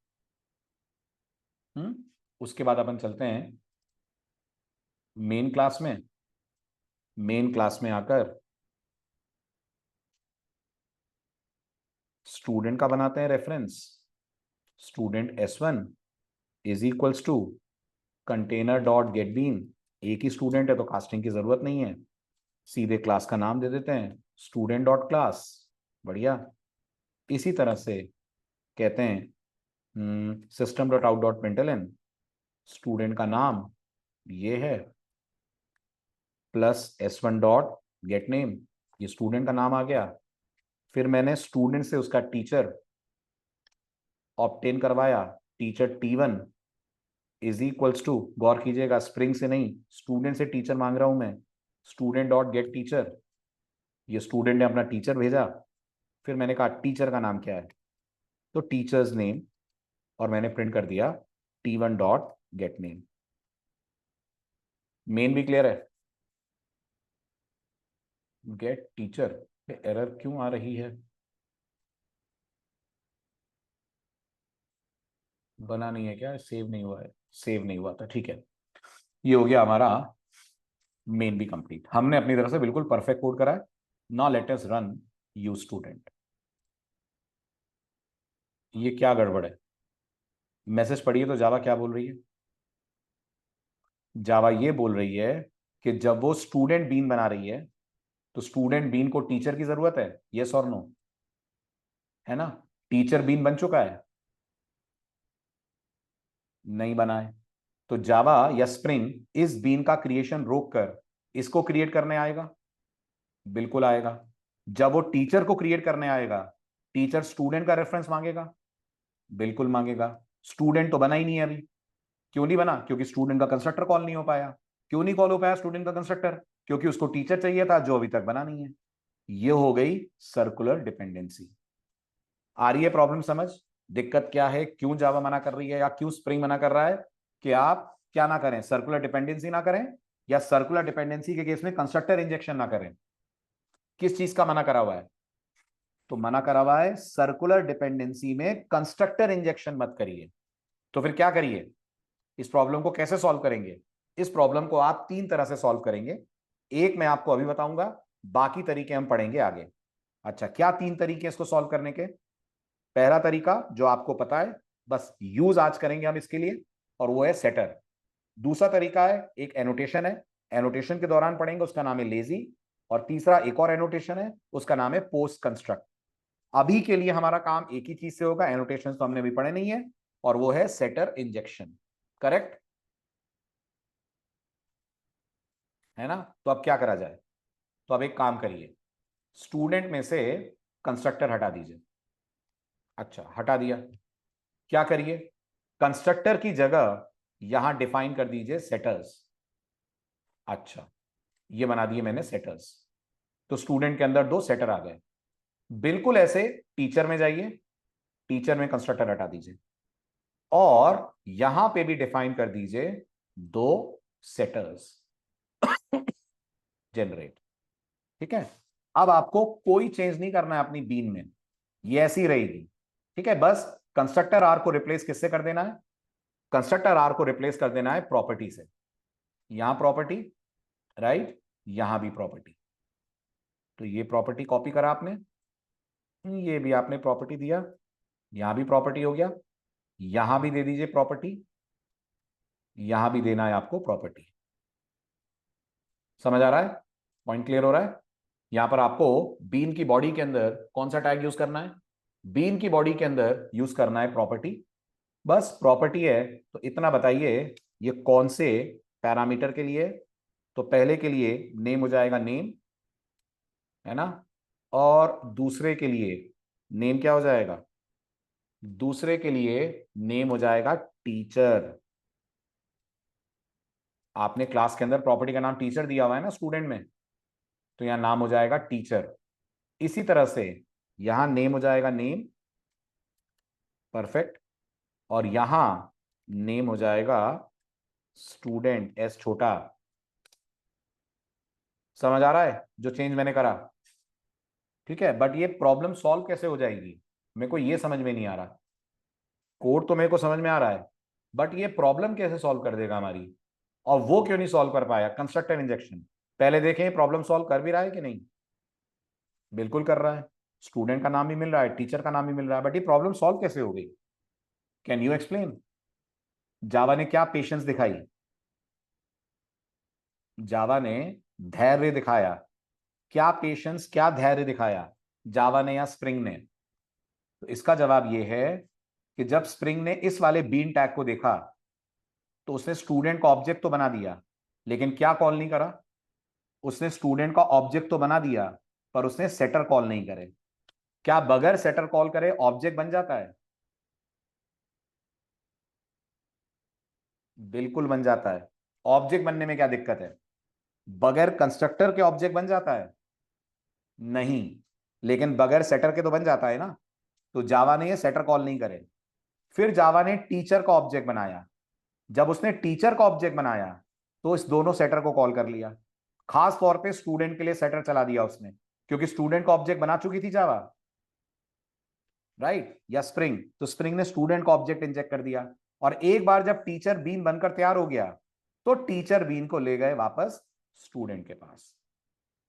उसके बाद अपन चलते हैं मेन क्लास में। मेन क्लास में आकर स्टूडेंट का बनाते हैं reference, student S1 is equals to container dot get bean. एक ही स्टूडेंट है तो कास्टिंग की जरूरत नहीं है, सीधे क्लास का नाम दे देते हैं स्टूडेंट डॉट क्लास। बढ़िया। इसी तरह से कहते हैं system dot out dot println, student का नाम ये है, plus S1 dot get name, ये स्टूडेंट का नाम आ गया। फिर मैंने स्टूडेंट से उसका टीचर ऑब्टेन करवाया, teacher T1 is equals to, गौर कीजिएगा स्प्रिंग से नहीं, स्टूडेंट से टीचर मांग रहा हूं मैं, स्टूडेंट डॉट गेट टीचर। ये स्टूडेंट ने अपना टीचर भेजा, फिर मैंने कहा टीचर का नाम क्या है, तो टीचर्स नेम, और मैंने प्रिंट कर दिया T1 dot get name. Main भी क्लियर है? गेट टीचर पे एरर क्यों आ रही है? बना नहीं है क्या? सेव नहीं हुआ है? सेव नहीं हुआ था, ठीक है। ये हो गया हमारा मेन भी कंप्लीट, हमने अपनी तरफ से बिल्कुल परफेक्ट कोड करा है। Now let us run you student. ये क्या गड़बड़ है? मैसेज पढ़िए तो जावा क्या बोल रही है। जावा ये बोल रही है कि जब वो स्टूडेंट बीन बना रही है तो स्टूडेंट बीन को टीचर की जरूरत है, यस और नो? है ना? टीचर बीन बन चुका है? नहीं बना है। तो जावा या स्प्रिंग इस बीन का क्रिएशन रोक कर इसको क्रिएट करने आएगा? बिल्कुल आएगा। जब वो टीचर को क्रिएट करने आएगा, टीचर स्टूडेंट का रेफरेंस मांगेगा? बिल्कुल मांगेगा। स्टूडेंट तो बना ही नहीं है अभी। क्यों नहीं बना? क्योंकि स्टूडेंट का कंस्ट्रक्टर कॉल नहीं हो पाया। क्यों नहीं कॉल हो पाया स्टूडेंट का कंस्ट्रक्टर? क्योंकि उसको टीचर चाहिए था जो अभी तक बना नहीं है। ये हो गई सर्कुलर डिपेंडेंसी। आ रही है प्रॉब्लम समझ? दिक्कत क्या है, क्यों जावा मना कर रही है या क्यों स्प्रिंग मना कर रहा है कि आप क्या ना करें, सर्कुलर डिपेंडेंसी ना करें, या सर्कुलर डिपेंडेंसी के केस में कंस्ट्रक्टर इंजेक्शन ना करें? किस चीज का मना करा हुआ है? तो मना करा हुआ है सर्कुलर डिपेंडेंसी में कंस्ट्रक्टर इंजेक्शन मत करिए। तो फिर क्या करिए? इस प्रॉब्लम को कैसे सॉल्व करेंगे? इस प्रॉब्लम को आप तीन तरह से सॉल्व करेंगे। एक मैं आपको अभी बताऊंगा, बाकी तरीके हम पढ़ेंगे आगे। अच्छा, क्या तीन तरीके इसको सॉल्व करने के? पहला तरीका जो आपको पता है, बस यूज आज करेंगे हम इसके लिए, और वो है सेटर। दूसरा तरीका है, एक एनोटेशन है, एनोटेशन के दौरान पढ़ेंगे, उसका नाम है लेजी। और तीसरा एक और एनोटेशन है, उसका नाम है पोस्ट कंस्ट्रक्ट। अभी के लिए हमारा काम एक ही चीज से होगा, एनोटेशन तो हमने अभी पढ़े नहीं है, और वो है सेटर इंजेक्शन। करेक्ट है ना? तो अब क्या करा जाए? तो अब एक काम करिए, स्टूडेंट में से कंस्ट्रक्टर हटा दीजिए। अच्छा, हटा दिया। क्या करिए? कंस्ट्रक्टर की जगह यहां डिफाइन कर दीजिए सेटर्स। अच्छा, ये बना दिए मैंने सेटर्स। तो स्टूडेंट के अंदर दो सेटर आ गए। बिल्कुल ऐसे टीचर में जाइए, टीचर में कंस्ट्रक्टर हटा दीजिए, और यहां पे भी डिफाइन कर दीजिए दो सेटर्स। जनरेट। ठीक है? अब आपको कोई चेंज नहीं करना है अपनी बीन में, ये ऐसी रहेगी। ठीक है? बस कंस्ट्रक्टर आर को रिप्लेस किससे कर देना है? कंस्ट्रक्टर आर को रिप्लेस कर देना है प्रॉपर्टी से। यहां प्रॉपर्टी, राइट, यहां भी प्रॉपर्टी। तो ये प्रॉपर्टी कॉपी करा आपने, ये भी आपने प्रॉपर्टी दिया, यहां भी प्रॉपर्टी हो गया, यहां भी दे दीजिए प्रॉपर्टी, यहां भी देना है आपको प्रॉपर्टी। समझ आ रहा है? पॉइंट क्लियर हो रहा है? यहां पर आपको बीन की बॉडी के अंदर कौन सा टैग यूज करना है? बीन की बॉडी के अंदर यूज करना है प्रॉपर्टी। बस प्रॉपर्टी है, तो इतना बताइए ये कौन से पैरामीटर के लिए? तो पहले के लिए नेम हो जाएगा नेम, है ना? और दूसरे के लिए नेम क्या हो जाएगा? दूसरे के लिए नेम हो जाएगा टीचर। आपने क्लास के अंदर प्रॉपर्टी का नाम टीचर दिया हुआ है ना स्टूडेंट में, तो यहां नाम हो जाएगा टीचर। इसी तरह से यहां नेम हो जाएगा नेम, परफेक्ट, और यहां नेम हो जाएगा स्टूडेंट, एस छोटा। समझ आ रहा है जो चेंज मैंने करा? ठीक है, बट ये प्रॉब्लम सॉल्व कैसे हो जाएगी मेरे को ये समझ में नहीं आ रहा। कोड तो मेरे को समझ में आ रहा है, बट ये प्रॉब्लम कैसे सॉल्व कर देगा हमारी? और वो क्यों नहीं सॉल्व कर पाया कंस्ट्रक्टर इंजेक्शन? पहले देखें प्रॉब्लम सॉल्व कर भी रहा है कि नहीं? बिल्कुल कर रहा है। स्टूडेंट का नाम भी मिल रहा है, टीचर का नाम भी मिल रहा है, बट ये प्रॉब्लम सॉल्व कैसे हो गई? Can you explain? जावा ने क्या पेशेंस दिखाई? जावा ने धैर्य दिखाया। क्या पेशेंस, क्या धैर्य दिखाया? जावा ने या स्प्रिंग ने? तो इसका जवाब यह है कि जब स्प्रिंग ने इस वाले बीन टैग को देखा, तो उसने स्टूडेंट का ऑब्जेक्ट तो बना दिया, लेकिन क्या कॉल नहीं करा? उसने स्टूडेंट का ऑब्जेक्ट तो बना दिया, पर उसने सेटर कॉल नहीं करे। क्या बगैर सेटर कॉल करे ऑब्जेक्ट बन जाता है? बिल्कुल बन जाता है। ऑब्जेक्ट बनने में क्या दिक्कत है? बगैर कंस्ट्रक्टर के ऑब्जेक्ट बन जाता है? नहीं, लेकिन बगैर सेटर के तो बन जाता है ना। तो जावा ने ये सेटर कॉल नहीं करे। फिर जावा ने टीचर का ऑब्जेक्ट बनाया। जब उसने टीचर का ऑब्जेक्ट बनाया, तो इस दोनों सेटर को कॉल कर लिया। खास तौर पे स्टूडेंट के लिए सेटर चला दिया उसने, क्योंकि स्टूडेंट का ऑब्जेक्ट बना चुकी थी जावा, राइट, या स्प्रिंग। तो स्प्रिंग ने स्टूडेंट का ऑब्जेक्ट इंजेक्ट कर दिया, और एक बार जब टीचर बीन बनकर तैयार हो गया, तो टीचर बीन को ले गए वापस स्टूडेंट के पास।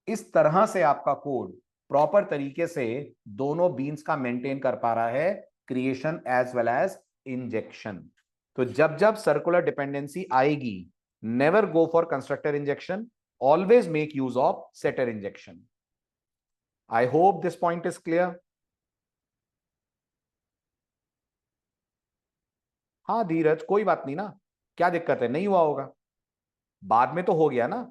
इस तरह से आपका कोड प्रॉपर तरीके से दोनों बीन्स का मेंटेन कर पा रहा है, creation as well as injection. तो जब जब सर्कुलर डिपेंडेंसी आएगी, never go for constructor injection, always make use of setter injection. I hope this point is clear. हाँ धीरज, कोई बात नहीं ना, क्या दिक्कत है? नहीं हुआ होगा, बाद में तो हो गया ना।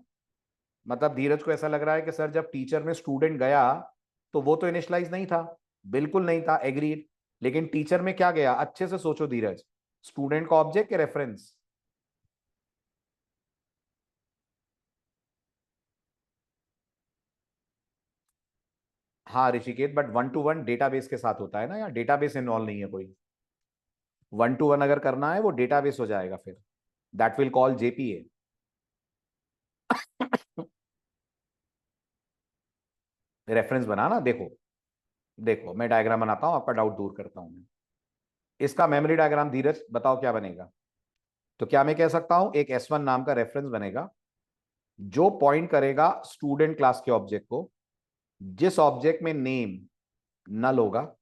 मतलब धीरज को ऐसा लग रहा है कि सर जब टीचर में स्टूडेंट गया, तो वो तो इनिशलाइज नहीं था। बिल्कुल नहीं था, एग्रीड। लेकिन टीचर में क्या गया? अच्छे से सोचो धीरज, स्टूडेंट का ऑब्जेक्ट के रेफरेंस? हाँ ऋषिकेत, बट 1 to 1 डेटाबेस के साथ होता है ना, या डेटाबेस इन्वॉल्व नहीं है कोई। 1 to 1 अगर करना है वो डेटाबेस हो जाएगा, फिर that will call JPA. Reference बनाना, देखो देखो मैं डायग्राम बनाता हूं, आपका डाउट दूर करता हूं मैं। इसका मेमोरी डायग्राम धीरज बताओ क्या बनेगा। तो क्या मैं कह सकता हूं, एक S1 नाम का रेफरेंस बनेगा जो पॉइंट करेगा स्टूडेंट क्लास के ऑब्जेक्ट को, जिस ऑब्जेक्ट में नेम नल होगा,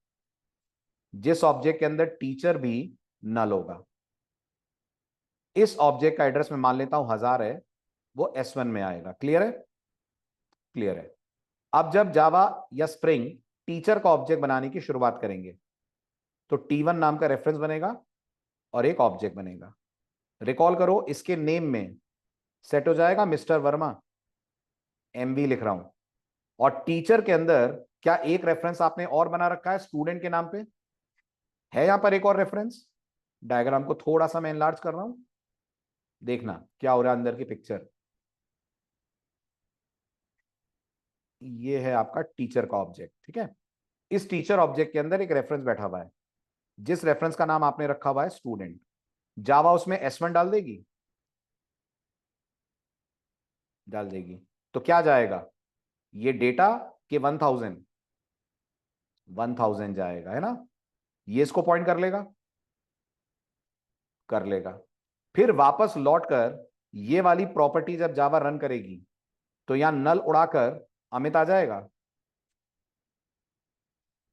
जिस ऑब्जेक्ट के अंदर टीचर भी नल होगा। इस ऑब्जेक्ट का एड्रेस में मान लेता हूं 1000 है, वो S1 में आएगा। क्लियर है? क्लियर है। अब जब जावा या स्प्रिंग टीचर का ऑब्जेक्ट बनाने की शुरुआत करेंगे, तो T1 नाम का रेफरेंस बनेगा और एक ऑब्जेक्ट बनेगा। रिकॉल करो, इसके नेम में सेट हो जाएगा मिस्टर वर्मा, MV लिख रहा हूं। और टीचर के अंदर क्या एक रेफरेंस आपने और बना रखा है स्टूडेंट के नाम पे? है यहां पर एक और रेफरेंस। डायग्राम को थोड़ा सा मैं एनलार्ज कर रहा हूं, देखना क्या हो रहा है अंदर की पिक्चर। ये है आपका टीचर का ऑब्जेक्ट, ठीक है। इस टीचर ऑब्जेक्ट के अंदर एक रेफरेंस बैठा हुआ है, जिस रेफरेंस का नाम आपने रखा हुआ है स्टूडेंट। जावा उसमें S1 डाल देगी, डाल देगी। तो क्या जाएगा, ये डेटा के 1000 जाएगा, है ना। ये इसको पॉइंट कर लेगा, कर लेगा। फिर वापस लौट कर ये वाली प्रॉपर्टी जब जावा रन करेगी, तो यहां नल उड़ाकर अमित आ जाएगा,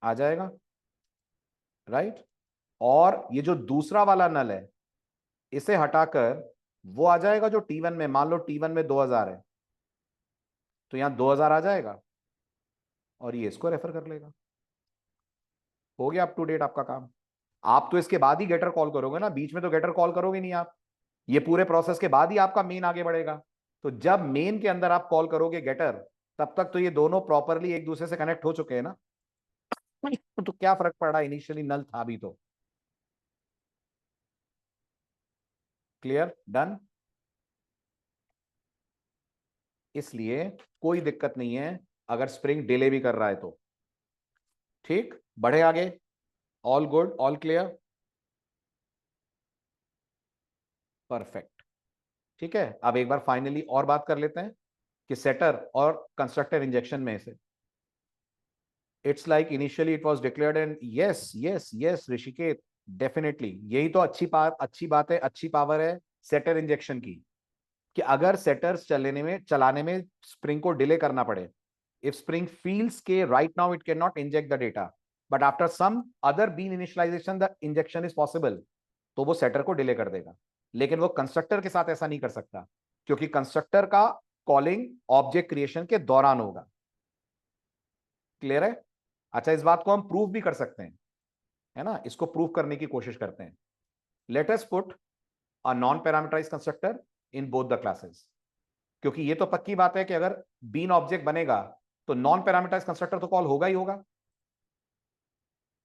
आ जाएगा, राइट। और ये जो दूसरा वाला नल है, इसे हटाकर वो आ जाएगा जो T1 में, मान लो T1 में 2000 है, तो यहां 2000 आ जाएगा और ये इसको रेफर कर लेगा। हो गया अप टू डेट आपका काम। आप तो इसके बाद ही गेटर कॉल करोगे ना, बीच में तो गेटर कॉल करोगे नहीं आप। ये पूरे प्रोसेस के बाद ही आपका मेन आगे बढ़ेगा। तो जब मेन के अंदर आप कॉल करोगे गेटर, तब तक तो ये दोनों प्रॉपरली एक दूसरे से कनेक्ट हो चुके हैं ना। तो क्या फर्क पड़ रहा है, इनिशियली नल था भी तो। Clear, done. इसलिए कोई दिक्कत नहीं है अगर स्प्रिंग डिले भी कर रहा है तो। ठीक, बढ़े आगे। All good, all clear, perfect. ठीक है, अब एक बार फाइनली और बात कर लेते हैं कि सेटर और कंस्ट्रक्टर इंजेक्शन में से, it's like initially it was declared and yes yes yes Rishiket, definitely यही तो अच्छी बात है, अच्छी पावर है सेटर इंजेक्शन की, कि अगर सेटर्स चलाने में स्प्रिंग को डिले करना पड़े, इफ स्प्रिंग फील्स के right now it can not inject the data, but after some other bean initialization the injection is possible, तो वो सेटर को डिले कर देगा। लेकिन वो कंस्ट्रक्टर के साथ ऐसा नहीं कर सकता, क्योंकि कंस्ट्रक्टर का कॉलिंग ऑब्जेक्ट क्रिएशन के दौरान होगा। क्लियर है? अच्छा, इस बात को हम प्रूव भी कर सकते हैं, है ना। इसको प्रूव करने की कोशिश करते हैं। Let us put a non parameterize constructor in both the classes, क्योंकि ये तो पक्की बात है कि अगर बीन ऑब्जेक्ट बनेगा तो नॉन पैरामीटराइज कंस्ट्रक्टर तो कॉल होगा ही होगा,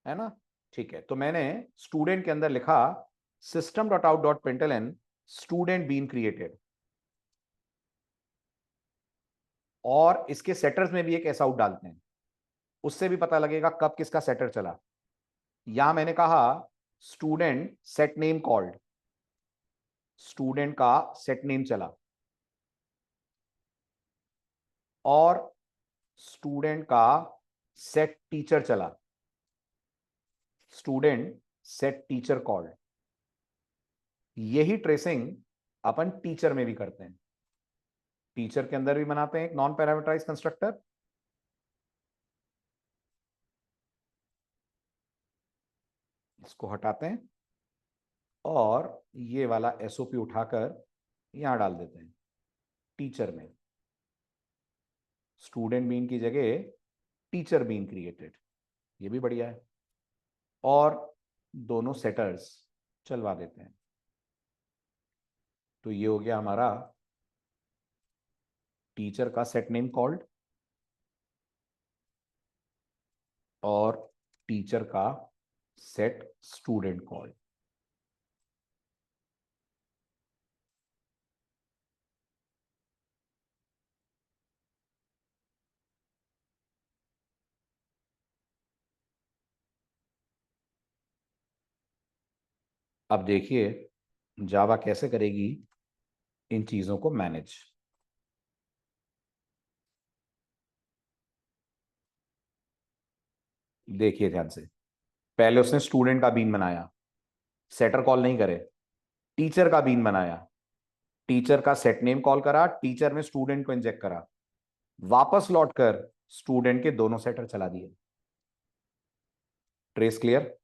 है ना। ठीक है, तो मैंने स्टूडेंट के अंदर लिखा system dot out dot println student bean created, और इसके सेटर्स में भी एक ऐसा आउट डालते हैं, उससे भी पता लगेगा कब किसका सेटर चला। यहां मैंने कहा student set name called, student का सेट नेम चला, और स्टूडेंट का सेट टीचर चला, स्टूडेंट सेट टीचर कॉल्ड। यही ट्रेसिंग अपन टीचर में भी करते हैं, टीचर के अंदर भी बनाते हैं एक नॉन पैरामीटराइज कंस्ट्रक्टर। इसको हटाते हैं और ये वाला एसओपी उठाकर यहां डाल देते हैं टीचर में, स्टूडेंट बीन की जगह टीचर बीन क्रिएटेड। ये भी बढ़िया है। और दोनों सेटर्स चलवा देते हैं। तो ये हो गया हमारा टीचर का सेट नेम कॉल्ड और टीचर का सेट स्टूडेंट कॉल्ड। अब देखिए जावा कैसे करेगी इन चीजों को मैनेज। देखिए ध्यान से, पहले उसने स्टूडेंट का बीन बनाया, सेटर कॉल नहीं करे, टीचर का बीन बनाया, टीचर का सेट नेम कॉल करा, टीचर में स्टूडेंट को इंजेक्ट करा, वापस लौटकर स्टूडेंट के दोनों सेटर चला दिए। Trace clear?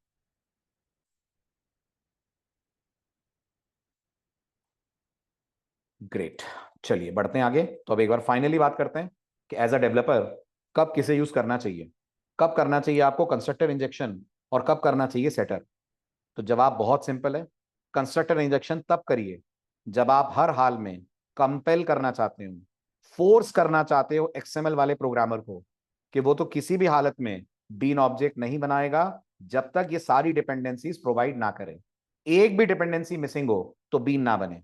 ग्रेट। चलिए बढ़ते हैं आगे। तो अब एक बार फाइनली बात करते हैं कि एज अ डेवलपर कब किसे यूज करना चाहिए। कब करना चाहिए आपको कंस्ट्रक्टर इंजेक्शन और कब करना चाहिए सेटर। तो जवाब बहुत सिंपल है, कंस्ट्रक्टर इंजेक्शन तब करिए जब आप हर हाल में कंपेल करना चाहते हो, फोर्स करना चाहते हो एक्सएमएल वाले प्रोग्रामर को कि वो तो किसी भी हालत में बीन ऑब्जेक्ट नहीं बनाएगा जब तक ये सारी डिपेंडेंसीज प्रोवाइड ना करे। एक भी डिपेंडेंसी मिसिंग हो तो बीन ना बने।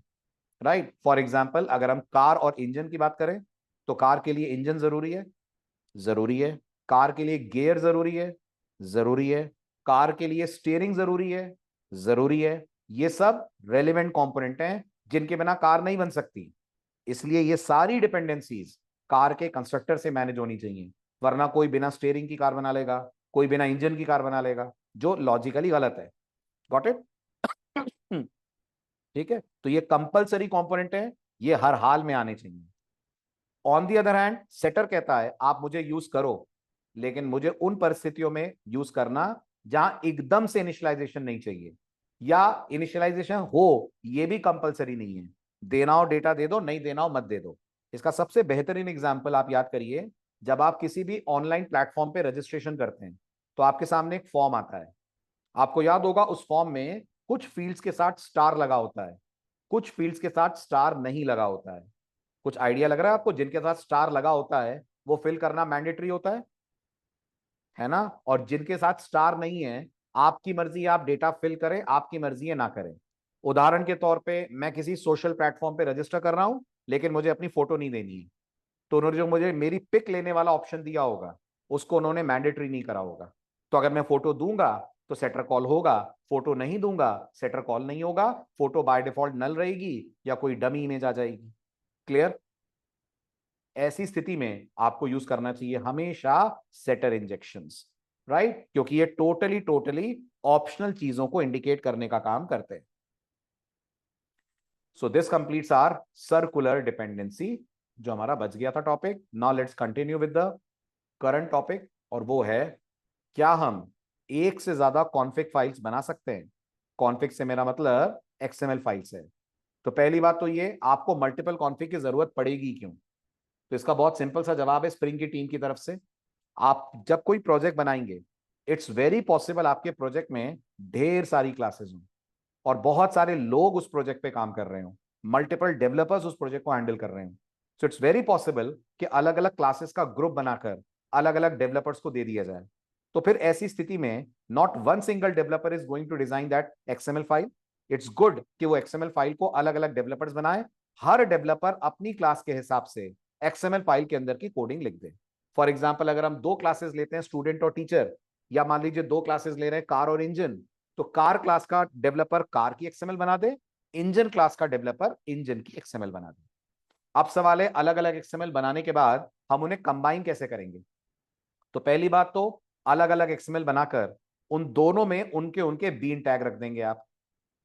राइट, फॉर एग्जाम्पल अगर हम कार और इंजन की बात करें तो कार के लिए इंजन जरूरी है, जरूरी है। कार के लिए गियर जरूरी है, जरूरी है। कार के लिए स्टीयरिंग जरूरी है, जरूरी है। ये सब रेलिवेंट कंपोनेंट हैं जिनके बिना कार नहीं बन सकती। इसलिए ये सारी डिपेंडेंसीज कार के कंस्ट्रक्टर से मैनेज होनी चाहिए, वरना कोई बिना स्टीयरिंग की कार बना लेगा, कोई बिना इंजन की कार बना लेगा, जो लॉजिकली गलत है। Got it? ठीक है, तो ये कंपलसरी कंपोनेंट है, ये हर हाल में आने चाहिए। On the other hand setter कहता है आप मुझे यूज करो, लेकिन मुझे उन परिस्थितियों में यूज करना जहां एकदम से इनिशियलाइजेशन नहीं चाहिए, या इनिशियलाइजेशन हो ये भी कंपलसरी नहीं है। देना हो डेटा दे दो, नहीं देना हो मत दे दो। इसका सबसे बेहतरीन एग्जांपल आप याद करिए, जब आप किसी भी ऑनलाइन प्लेटफॉर्म पे रजिस्ट्रेशन करते हैं तो आपके सामने एक फॉर्म आता है। आपको याद होगा उस फॉर्म में कुछ फील्ड्स के साथ स्टार लगा होता है, कुछ फील्ड्स के साथ स्टार नहीं लगा होता है। कुछ आइडिया लग रहा है आपको? जिनके साथ स्टार लगा होता है वो फिल करना मैंडेटरी होता है ना? और जिनके साथ स्टार नहीं है, आपकी मर्जी है आप डेटा फिल करें, आपकी मर्जी है ना करें। उदाहरण के तौर पे मैं किसी सोशल प्लेटफॉर्म पे रजिस्टर कर रहा हूं, लेकिन मुझे अपनी फोटो नहीं देनी है, तो उन्होंने जो मुझे मेरी पिक लेने वाला ऑप्शन दिया होगा उसको उन्होंने मैंडेटरी नहीं करा होगा। तो अगर मैं फोटो दूंगा तो सेटर कॉल होगा, फोटो नहीं दूंगा सेटर कॉल नहीं होगा, फोटो बाय डिफॉल्ट नल रहेगी या कोई डमी इमेज आ जाएगी। क्लियर? ऐसी स्थिति में आपको यूज करना चाहिए हमेशा सेटर इंजेक्शंस। राइट, क्योंकि ये टोटली टोटली ऑप्शनल चीजों को इंडिकेट करने का काम करते हैं। So this completes our circular dependency, जो हमारा बच गया था topic. Now let's continue with the current topic, और वो है क्या हम एक से ज्यादा कॉन्फिग फाइल्स बना सकते हैं। कॉन्फिग से मेरा मतलब एक्सएमएल फाइल्स है। तो पहली बात तो ये, आपको मल्टीपल कॉन्फिग की जरूरत पड़ेगी क्यों? तो इसका बहुत सिंपल सा जवाब है स्प्रिंग की टीम की तरफ से। आप जब कोई प्रोजेक्ट बनाएंगे, इट्स वेरी पॉसिबल आपके प्रोजेक्ट में ढेर सारी क्लासेस हों और बहुत सारे लोग उस प्रोजेक्ट पे काम कर रहे हो, मल्टीपल डेवलपर्स उस प्रोजेक्ट को हैंडल कर रहे हो। सो इट्स वेरी पॉसिबल कि अलग अलग क्लासेस का ग्रुप बनाकर अलग अलग डेवलपर्स को दे दिया जाए। तो फिर ऐसी स्थिति में not one single developer is going to design that XML file. It's good कि वो एक्सएमएल फाइल को अलग अलग डेवलपर्स बनाए, हर डेवलपर अपनी क्लास के हिसाब से एक्सएमएल फाइल के अंदर की कोडिंग लिख दे। फॉर एग्जाम्पल अगर हम दो क्लासेस लेते हैं, स्टूडेंट और टीचर, या मान लीजिए दो क्लासेस ले रहे हैं कार और इंजन, तो कार क्लास का डेवलपर कार की एक्सएमएल बना दे, इंजन क्लास का डेवलपर इंजन की एक्सएमएल बना दे। अब सवाल है अलग अलग एक्सएमएल बनाने के बाद हम उन्हें कंबाइन कैसे करेंगे। तो पहली बात तो अलग अलग एक्सएमएल बनाकर उन दोनों में उनके उनके बीन टैग रख देंगे आप।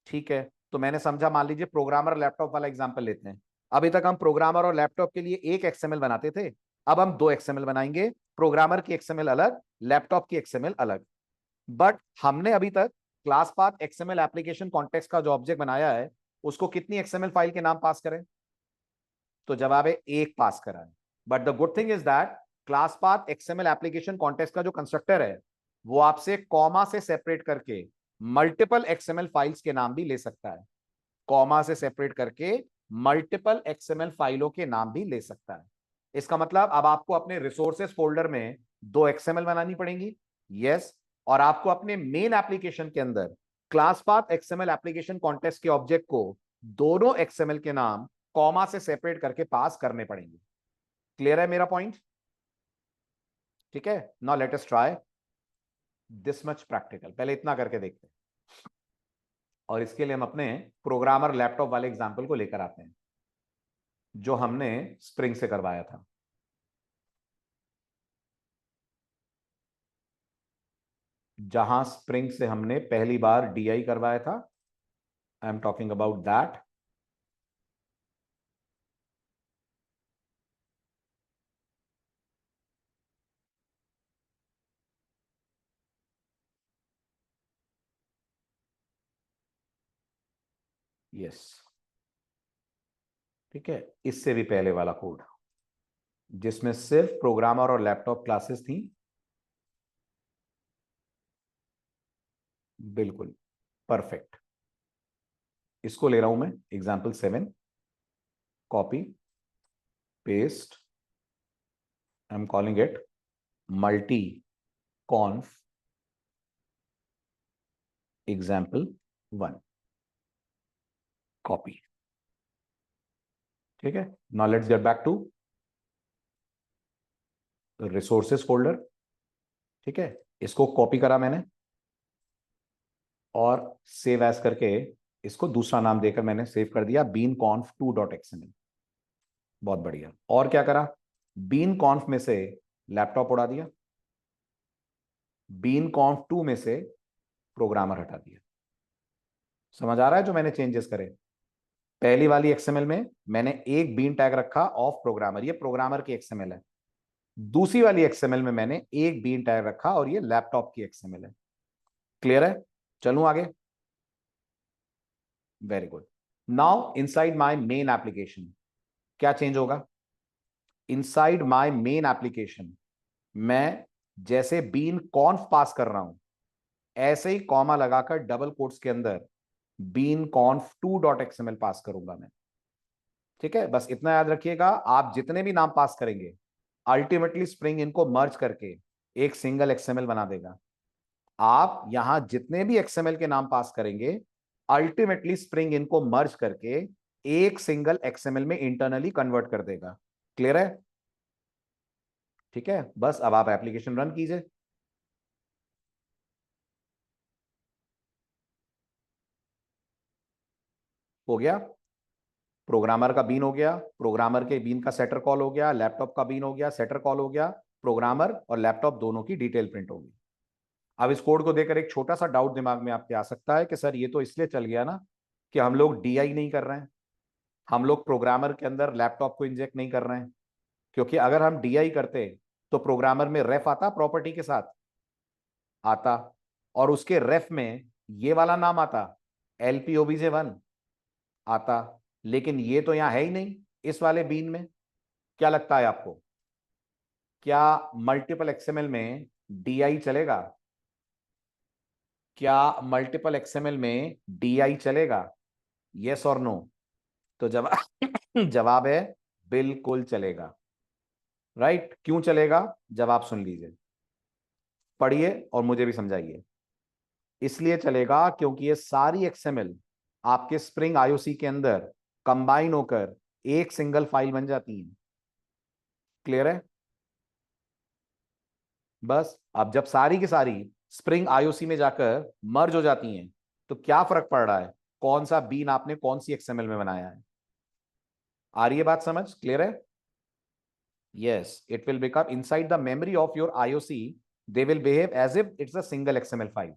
ठीक है, तो मैंने समझा, मान लीजिए प्रोग्रामर लैपटॉप वाला एग्जांपल लेते हैं। अभी तक हम प्रोग्रामर और लैपटॉप के लिए एक एक्सएमएल बनाते थे, अब हम दो एक्सएमएल बनाएंगे, प्रोग्रामर की एक्सएमएल अलग, लैपटॉप की एक्सएमएल अलग। बट हमने अभी तक class path XML application context का जो ऑब्जेक्ट बनाया है उसको कितनी एक्सएमएल फाइल के नाम पास करें? तो जवाब है एक पास करा है। But the good thing is that class path XML application context का जो कंस्ट्रक्टर है वो आपसे कॉमा से सेपरेट करके मल्टीपल एक्सएमएल फाइल्स के नाम भी ले सकता है। कॉमा से सेपरेट करके मल्टीपल एक्सएमएल फाइलों के नाम भी ले सकता है। इसका मतलब अब आपको अपने रिसोर्सेस फोल्डर में दो एक्सएमएल बनानी पड़ेंगी। यस, और आपको अपने मेन एप्लीकेशन के अंदर class path XML application context के ऑब्जेक्ट को दोनों एक्सएमएल के नाम कॉमा से सेपरेट करके पास करने पड़ेंगे। क्लियर है मेरा पॉइंट? ठीक है, now let us try this much practical. पहले इतना करके देखते हैं। और इसके लिए हम अपने प्रोग्रामर लैपटॉप वाले एग्जाम्पल को लेकर आते हैं जो हमने स्प्रिंग से करवाया था। जहां स्प्रिंग से हमने पहली बार डीआई करवाया था, I am talking about that. Yes, ठीक है, इससे भी पहले वाला कोड जिसमें सिर्फ प्रोग्रामर और लैपटॉप क्लासेस थी। बिल्कुल परफेक्ट। इसको ले रहा हूं मैं example 7, copy paste, I am calling it multi conf example 1, copy. ठीक है, now let's get back to resources folder. ठीक है, इसको कॉपी करा मैंने और सेव एज करके इसको दूसरा नाम देकर मैंने सेव कर दिया, beanconf2.xml। बहुत बढ़िया। और क्या करा, beanconf में से लैपटॉप उड़ा दिया, beanconf2 में से प्रोग्रामर हटा दिया। समझ आ रहा है जो मैंने चेंजेस करे? पहली वाली एक्सएमएल में मैंने एक बीन टैग रखा ऑफ प्रोग्रामर, ये प्रोग्रामर की एक्सएमएल है। दूसरी वाली एक्सएमएल में मैंने एक बीन टैग रखा और ये लैपटॉप की एक्सएमएल है। क्लियर है? चलूं आगे। Very good. Now inside my main application क्या चेंज होगा? इनसाइड माय मेन एप्लीकेशन मैं जैसे बीन कॉन्फ पास कर रहा हूं, ऐसे ही कॉमा लगाकर डबल कोट्स के अंदर beanconf2.xml पास करूंगा मैं। ठीक है, बस इतना याद रखिएगा, आप जितने भी नाम पास करेंगे अल्टीमेटली स्प्रिंग इनको मर्ज करके एक सिंगल एक्सएमएल बना देगा। आप यहां जितने भी एक्सएमएल के नाम पास करेंगे अल्टीमेटली स्प्रिंग इनको मर्ज करके एक सिंगल एक्सएमएल में इंटरनली कन्वर्ट कर देगा। क्लियर है? ठीक है, बस अब आप एप्लीकेशन रन कीजिए। हो गया, प्रोग्रामर का बीन हो गया, प्रोग्रामर के बीन का सेटर कॉल हो गया, लैपटॉप का बीन हो गया, सेटर कॉल हो गया, प्रोग्रामर और लैपटॉप दोनों की डिटेल प्रिंट होगी। अब इस कोड को देखकर एक छोटा सा डाउट दिमाग में आपके आ सकता है कि सर ये तो इसलिए चल गया ना कि हम लोग डीआई नहीं कर रहे हैं, हम लोग प्रोग्रामर के अंदर लैपटॉप को इंजेक्ट नहीं कर रहे हैं। क्योंकि अगर हम डीआई करते तो प्रोग्रामर में रेफ आता प्रॉपर्टी के साथ, आता, और उसके रेफ में ये वाला नाम आता LPOBJ1 आता, लेकिन ये तो यहां है ही नहीं इस वाले बीन में। क्या लगता है आपको, क्या मल्टीपल एक्सएमएल में डीआई चलेगा? क्या मल्टीपल एक्सएमएल में डीआई चलेगा? यस और नो? तो जवाब जवाब है बिल्कुल चलेगा। राइट? क्यों चलेगा? जवाब सुन लीजिए, पढ़िए और मुझे भी समझाइए। इसलिए चलेगा क्योंकि ये सारी एक्सएमएल आपके स्प्रिंग आईओसी के अंदर कंबाइन होकर एक सिंगल फाइल बन जाती है। क्लियर है? बस अब जब सारी की सारी स्प्रिंग आईओसी में जाकर मर्ज हो जाती हैं तो क्या फर्क पड़ रहा है कौन सा बीन आपने कौन सी एक्सएमएल में बनाया है? आ रही है बात समझ? क्लियर है? Yes, it will become inside the memory of your IOC. They will behave as if it's a single XML file.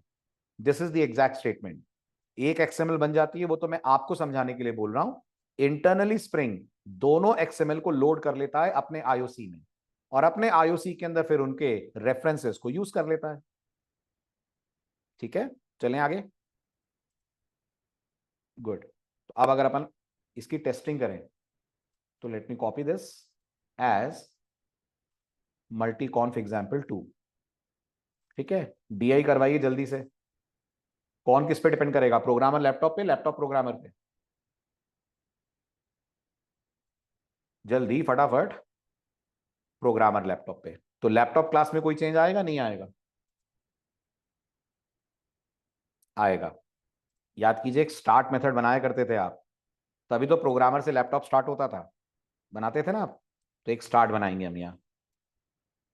This is the exact statement. एक XML बन जाती है, वो तो मैं आपको समझाने के लिए बोल रहा हूं। इंटरनली स्प्रिंग दोनों XML को लोड कर लेता है अपने IOC में और अपने IOC के अंदर फिर उनके रेफरेंसेस को यूज कर लेता है। ठीक है, चलें आगे। गुड। तो अब अगर अपन इसकी टेस्टिंग करें तो let me copy this as multi conf example 2। ठीक है, डीआई करवाइए जल्दी से। कौन किस पे डिपेंड करेगा, प्रोग्रामर लैपटॉप पे, लैपटॉप प्रोग्रामर पे? जल्दी फटाफट। प्रोग्रामर लैपटॉप पे। तो लैपटॉप क्लास में कोई चेंज आएगा नहीं आएगा? आएगा। याद कीजिए एक स्टार्ट मेथड बनाया करते थे आप, तभी तो प्रोग्रामर से लैपटॉप स्टार्ट होता था। बनाते थे ना आप? तो एक स्टार्ट बनाएंगे हम यहाँ।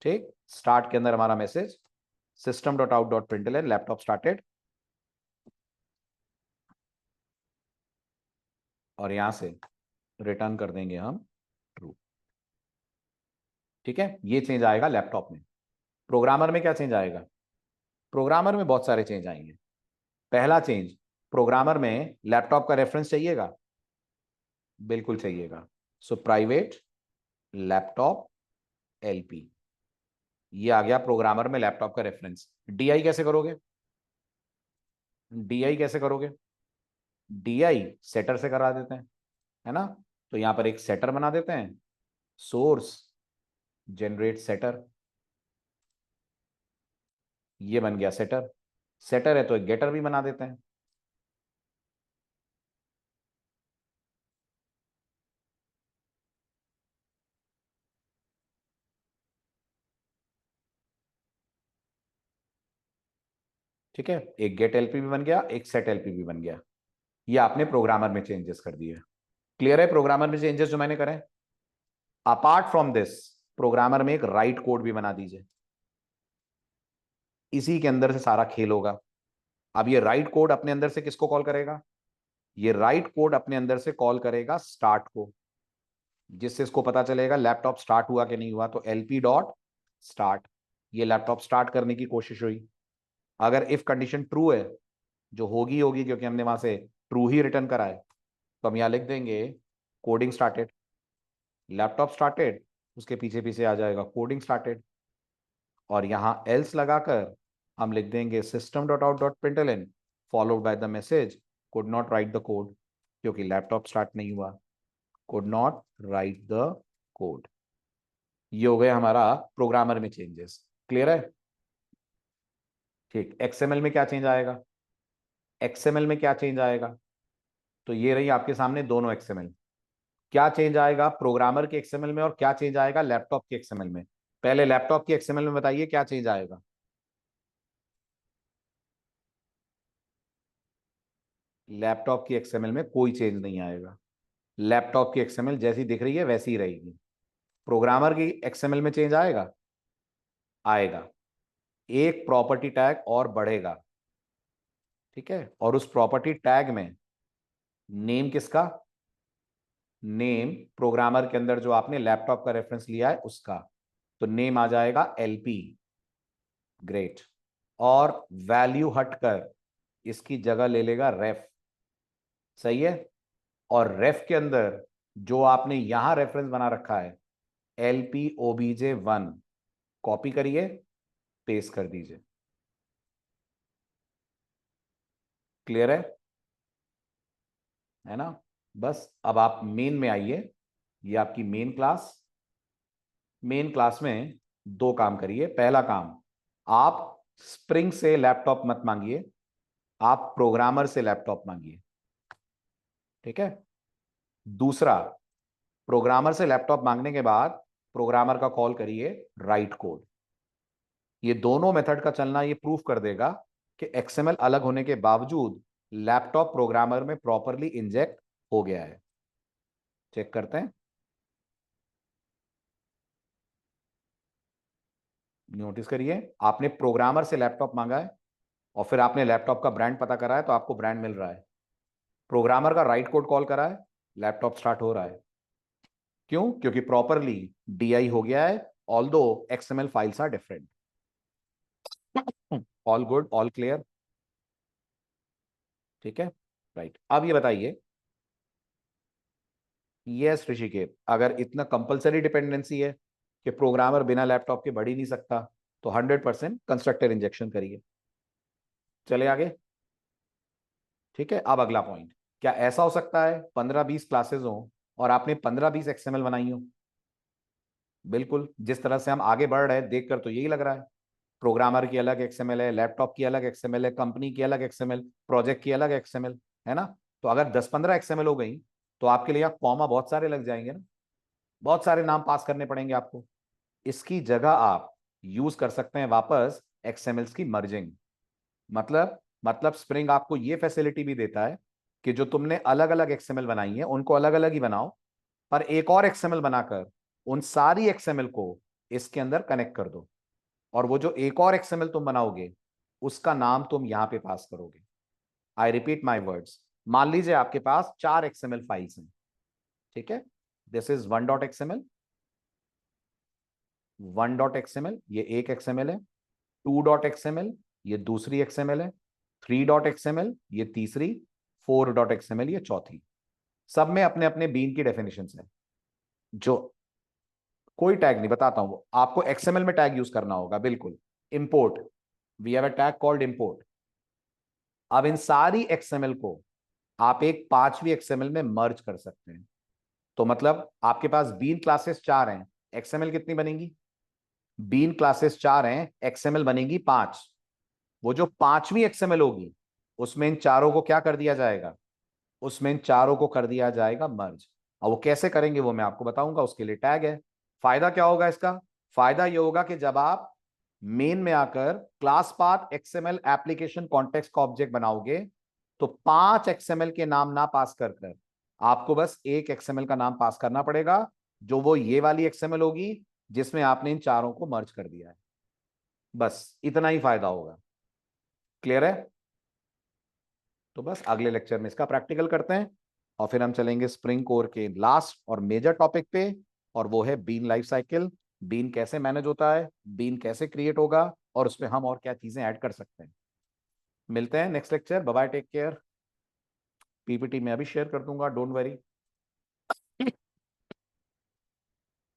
ठीक, स्टार्ट के अंदर हमारा मैसेज system.out.println लैपटॉप स्टार्टेड। और यहां से रिटर्न कर देंगे हम ट्रू। ठीक है, ये चेंज आएगा लैपटॉप में। प्रोग्रामर में क्या चेंज आएगा? प्रोग्रामर में बहुत सारे चेंज आएंगे। पहला चेंज, प्रोग्रामर में लैपटॉप का रेफरेंस चाहिएगा, बिल्कुल चाहिएगा। सो प्राइवेट लैपटॉप एलपी, ये आ गया प्रोग्रामर में लैपटॉप का रेफरेंस। डीआई कैसे करोगे? डीआई कैसे करोगे? डीआई सेटर से करा देते हैं, है ना। तो यहां पर एक सेटर बना देते हैं, सोर्स जनरेट सेटर, ये बन गया सेटर। सेटर है तो एक गेटर भी बना देते हैं। ठीक है, एक गेट एलपी भी बन गया, एक सेट एलपी भी बन गया। ये आपने प्रोग्रामर में चेंजेस कर दिए। क्लियर है प्रोग्रामर में चेंजेस जो मैंने करे? अपार्ट फ्रॉम दिस, प्रोग्रामर में एक राइट कोड भी बना दीजिए, इसी के अंदर से सारा खेल होगा। अब ये राइट कोड अपने अंदर से किसको कॉल करेगा? ये राइट कोड अपने अंदर से कॉल करेगा स्टार्ट को, जिससे इसको पता चलेगा लैपटॉप स्टार्ट हुआ कि नहीं हुआ। तो एलपी डॉट स्टार्ट, ये लैपटॉप स्टार्ट करने की कोशिश हुई। अगर इफ कंडीशन ट्रू है, जो होगी होगी क्योंकि हमने वहां से ट्रू ही रिटर्न करा है, तो हम यहां लिख देंगे कोडिंग स्टार्टेड, लैपटॉप स्टार्टेड, उसके पीछे पीछे आ जाएगा कोडिंग स्टार्टेड। और यहां एल्स लगाकर हम लिख देंगे system dot out dot println followed by the message could not right the code, क्योंकि लैपटॉप स्टार्ट नहीं हुआ। Could not right the code. ये हो गया हमारा प्रोग्रामर में चेंजेस। क्लियर है? ठीक, एक्सएमएल में क्या चेंज आएगा? एक्सएमएल में क्या चेंज आएगा? तो ये रही आपके सामने दोनों एक्सएमएल। क्या चेंज आएगा प्रोग्रामर के एक्सएमएल में और क्या चेंज आएगा लैपटॉप के एक्सएमएल में? पहले लैपटॉप के एक्सएमएल में बताइए क्या चेंज आएगा। लैपटॉप की एक्सएमएल में कोई चेंज नहीं आएगा। लैपटॉप की एक्सएमएल जैसी दिख रही है वैसी ही रहेगी। प्रोग्रामर की एक्सएमएल में चेंज आएगा? आएगा। एक प्रॉपर्टी टैग और बढ़ेगा। ठीक है, और उस प्रॉपर्टी टैग में नेम किसका? नेम प्रोग्रामर के अंदर जो आपने लैपटॉप का रेफरेंस लिया है उसका, तो नेम आ जाएगा एलपी। ग्रेट। और वैल्यू हटकर इसकी जगह ले लेगा रेफ। सही है। और रेफ के अंदर जो आपने यहां रेफरेंस बना रखा है LPOBJ1, कॉपी करिए, पेस्ट कर दीजिए। क्लियर है ना। बस अब आप मेन में आइए, ये आपकी मेन क्लास। मेन क्लास में दो काम करिए। पहला काम, आप स्प्रिंग से लैपटॉप मत मांगिए, आप प्रोग्रामर से लैपटॉप मांगिए। ठीक है। दूसरा, प्रोग्रामर से लैपटॉप मांगने के बाद प्रोग्रामर का कॉल करिए राइट कोड। ये दोनों मेथड का चलना ये प्रूफ कर देगा कि एक्सएमएल अलग होने के बावजूद लैपटॉप प्रोग्रामर में प्रॉपरली इंजेक्ट हो गया है। चेक करते हैं। नोटिस करिए, आपने प्रोग्रामर से लैपटॉप मांगा है और फिर आपने लैपटॉप का ब्रांड पता करा है तो आपको ब्रांड मिल रहा है। प्रोग्रामर का राइट कोड कॉल करा है, लैपटॉप स्टार्ट हो रहा है। क्यों? क्योंकि प्रॉपरली डीआई हो गया है, although XML files are different. All good, all clear. ठीक है, राइट। अब ये बताइए, यस ऋषिकेश, अगर इतना कंपलसरी डिपेंडेंसी है कि प्रोग्रामर बिना लैपटॉप के बढ़ ही नहीं सकता, तो 100% कंस्ट्रक्टर इंजेक्शन करिए। चले आगे। ठीक है, अब अगला पॉइंट, क्या ऐसा हो सकता है 15-20 क्लासेस हो और आपने 15-20 एक्सएमएल बनाई हो? बिल्कुल, जिस तरह से हम आगे बढ़ रहे हैं देखकर तो यही लग रहा है। प्रोग्रामर की अलग एक्सएमएल है, लैपटॉप की अलग एक्सएमएल है, कंपनी की अलग एक्सएमएल, प्रोजेक्ट की अलग एक्सएमएल, है ना। तो अगर 10-15 एक्सएमएल हो गई तो आपके लिए यहाँ कॉमा बहुत सारे लग जाएंगे ना, बहुत सारे नाम पास करने पड़ेंगे आपको। इसकी जगह आप यूज कर सकते हैं वापस एक्सएमएल्स की मर्जिंग। मतलब स्प्रिंग आपको ये फैसिलिटी भी देता है कि जो तुमने अलग अलग एक्सएमएल बनाई है उनको अलग अलग ही बनाओ, पर एक और एक्सएमएल बनाकर उन सारी एक्सएमएल को इसके अंदर कनेक्ट कर दो, और वो जो एक और एक्सएमएल तुम बनाओगे उसका नाम तुम यहां पे पास करोगे। आई रिपीट माई वर्ड्स, मान लीजिए आपके पास 4 XML फाइल्स हैं, ठीक है। दिस इज 1.xml, 1.xml ये एक XML है, 2.xml ये दूसरी XML है, 3.xml ये तीसरी, 4.xml ये चौथी। सब में अपने अपने बीन की डेफिनेशन है। जो कोई टैग नहीं, बताता हूं, आपको XML में टैग यूज करना होगा, बिल्कुल। Import, we have a tag called import. अब इन सारी XML को आप एक पांचवी XML में मर्ज कर सकते हैं। तो मतलब आपके पास बीन क्लासेस 4 हैं, XML कितनी बनेगी? बीन क्लासेस 4 हैं, XML बनेगी 5। वो जो पांचवी XML होगी उसमें इन चारों को क्या कर दिया जाएगा? उसमें इन चारों को कर दिया जाएगा मर्ज। और वो कैसे करेंगे वो मैं आपको बताऊंगा, उसके लिए टैग है। फायदा क्या होगा इसका? फायदा ये होगा कि जब आप मेन में आकर class path XML application context का ऑब्जेक्ट बनाओगे तो 5 XML के नाम ना पास कर कर आपको बस एक XML का नाम पास करना पड़ेगा, जो वो ये वाली XML होगी जिसमें आपने इन चारों को मर्ज कर दिया है। बस इतना ही फायदा होगा। क्लियर है? तो बस अगले लेक्चर में इसका प्रैक्टिकल करते हैं और फिर हम चलेंगे स्प्रिंग कोर के लास्ट और मेजर टॉपिक पे, और वो है बीन लाइफ साइकिल। बीन कैसे मैनेज होता है, बीन कैसे क्रिएट होगा, और उसमें हम और क्या चीजें ऐड कर सकते हैं। मिलते हैं next lecture. Bye bye, take care. PPT में अभी शेयर कर दूंगा, डोंट वरी।